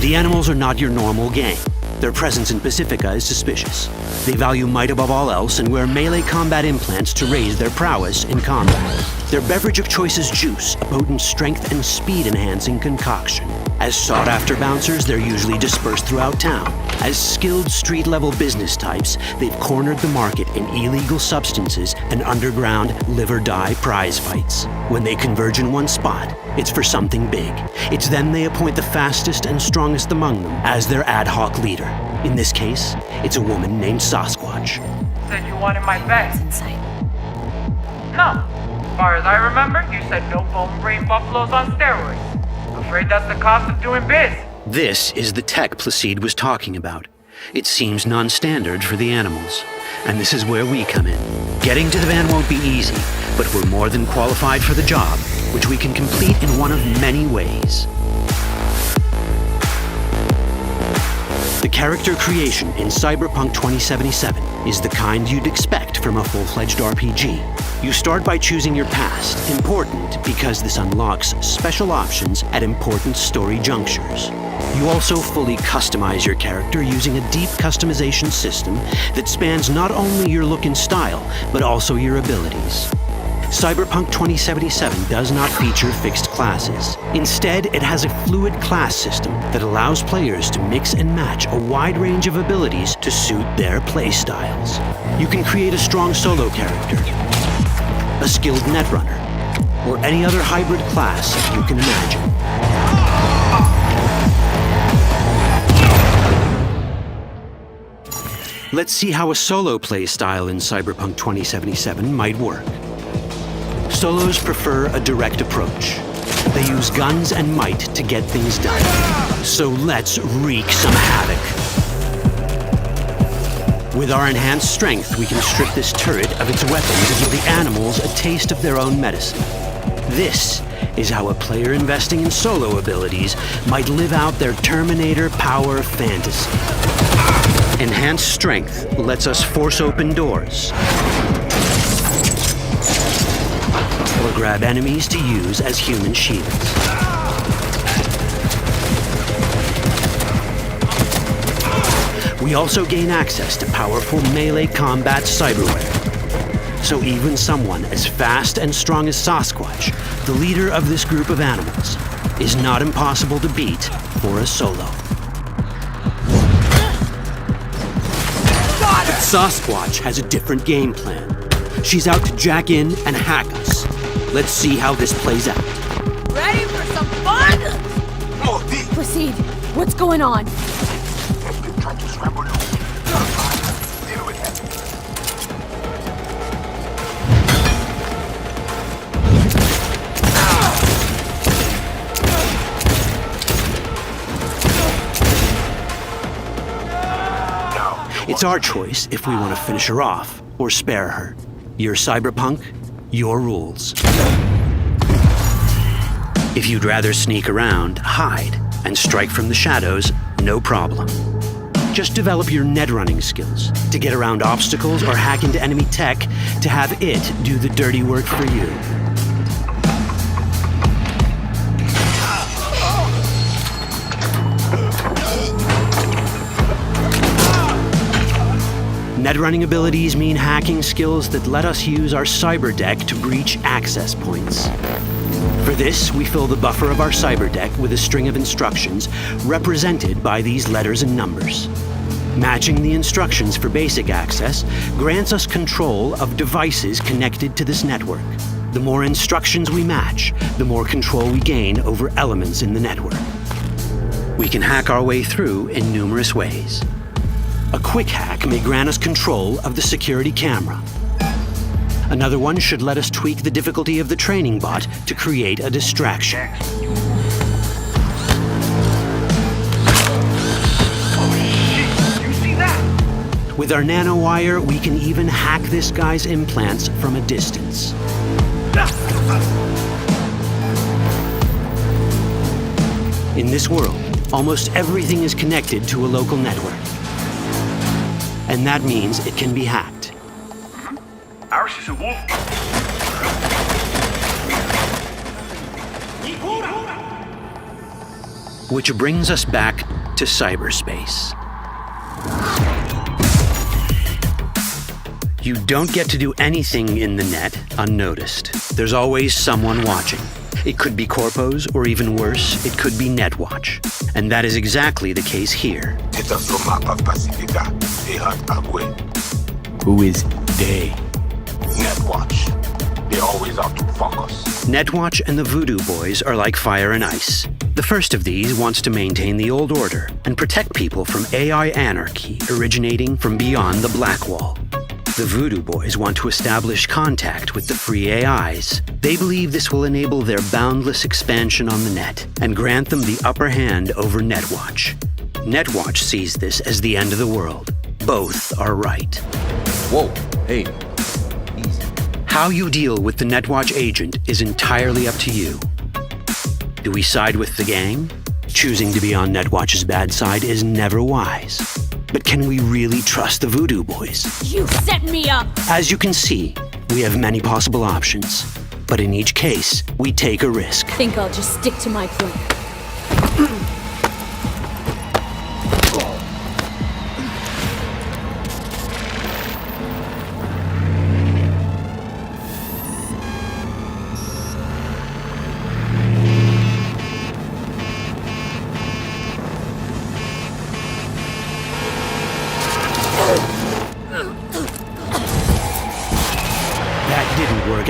The Animals are not your normal gang. Their presence in Pacifica is suspicious. They value might above all else and wear melee combat implants to raise their prowess in combat. Their beverage of choice is juice, a potent strength and speed-enhancing concoction. As sought-after bouncers, they're usually dispersed throughout town. As skilled street-level business types, they've cornered the market in illegal substances and underground live-or-die prize fights. When they converge in one spot, it's for something big. It's then they appoint the fastest and strongest among them as their ad hoc leader. In this case, it's a woman named Sasquatch. Said you wanted my bag. No. As far as I remember, you said no bone brain buffaloes on steroids. Afraid that's the cost of doing biz. This is the tech Placide was talking about. It seems non-standard for the Animals. And this is where we come in. Getting to the van won't be easy, but we're more than qualified for the job, which we can complete in one of many ways. The character creation in Cyberpunk 2077 is the kind you'd expect from a full-fledged RPG. You start by choosing your past, important because this unlocks special options at important story junctures. You also fully customize your character using a deep customization system that spans not only your look and style, but also your abilities. Cyberpunk 2077 does not feature fixed classes. Instead, it has a fluid class system that allows players to mix and match a wide range of abilities to suit their playstyles. You can create a strong solo character, a skilled netrunner, or any other hybrid class you can imagine. Let's see how a solo playstyle in Cyberpunk 2077 might work. Solos prefer a direct approach. They use guns and might to get things done. So let's wreak some havoc. With our enhanced strength, we can strip this turret of its weapons and give the Animals a taste of their own medicine. This is how a player investing in solo abilities might live out their Terminator power fantasy. Enhanced strength lets us force open doors, or grab enemies to use as human shields. We also gain access to powerful melee combat cyberware. So even someone as fast and strong as Sasquatch, the leader of this group of animals, is not impossible to beat for a solo. But Sasquatch has a different game plan. She's out to jack in and hack us. Let's see how this plays out. Ready for some fun? Proceed. What's going on? It's our choice if we want to finish her off or spare her. Your Cyberpunk, your rules. If you'd rather sneak around, hide, and strike from the shadows, no problem. Just develop your net running skills to get around obstacles or hack into enemy tech to have it do the dirty work for you. Netrunning abilities mean hacking skills that let us use our cyber deck to breach access points. For this, we fill the buffer of our cyber deck with a string of instructions represented by these letters and numbers. Matching the instructions for basic access grants us control of devices connected to this network. The more instructions we match, the more control we gain over elements in the network. We can hack our way through in numerous ways. A quick hack may grant us control of the security camera. Another one should let us tweak the difficulty of the training bot to create a distraction. With our nanowire, we can even hack this guy's implants from a distance. In this world, almost everything is connected to a local network. And that means it can be hacked. Ours is a wolf. Which brings us back to cyberspace. You don't get to do anything in the net unnoticed. There's always someone watching. It could be corpos, or even worse, it could be Netwatch. And that is exactly the case here. Who is they? Netwatch. They're always out to fuck us. Netwatch and the Voodoo Boys are like fire and ice. The first of these wants to maintain the old order and protect people from AI anarchy originating from beyond the Black Wall. The Voodoo Boys want to establish contact with the free AIs. They believe this will enable their boundless expansion on the net and grant them the upper hand over Netwatch. Netwatch sees this as the end of the world. Both are right. Whoa, hey, easy. How you deal with the Netwatch agent is entirely up to you. Do we side with the gang? Choosing to be on Netwatch's bad side is never wise. But can we really trust the Voodoo Boys? You set me up! As you can see, we have many possible options. But in each case, we take a risk. Think I'll just stick to my plan.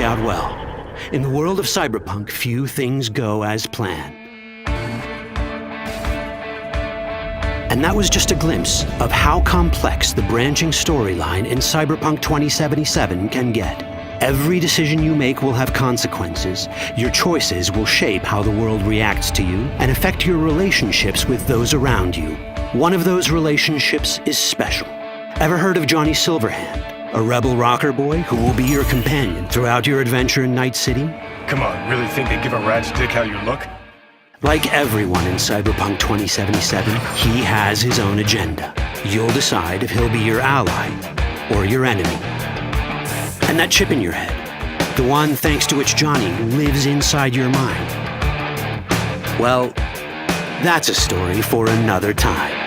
Out well. In the world of Cyberpunk, few things go as planned. And that was just a glimpse of how complex the branching storyline in Cyberpunk 2077 can get. Every decision you make will have consequences. Your choices will shape how the world reacts to you and affect your relationships with those around you. One of those relationships is special. Ever heard of Johnny Silverhand? A rebel rocker boy who will be your companion throughout your adventure in Night City? Come on, really think they give a rat's dick how you look? Like everyone in Cyberpunk 2077, he has his own agenda. You'll decide if he'll be your ally or your enemy. And that chip in your head, the one thanks to which Johnny lives inside your mind. Well, that's a story for another time.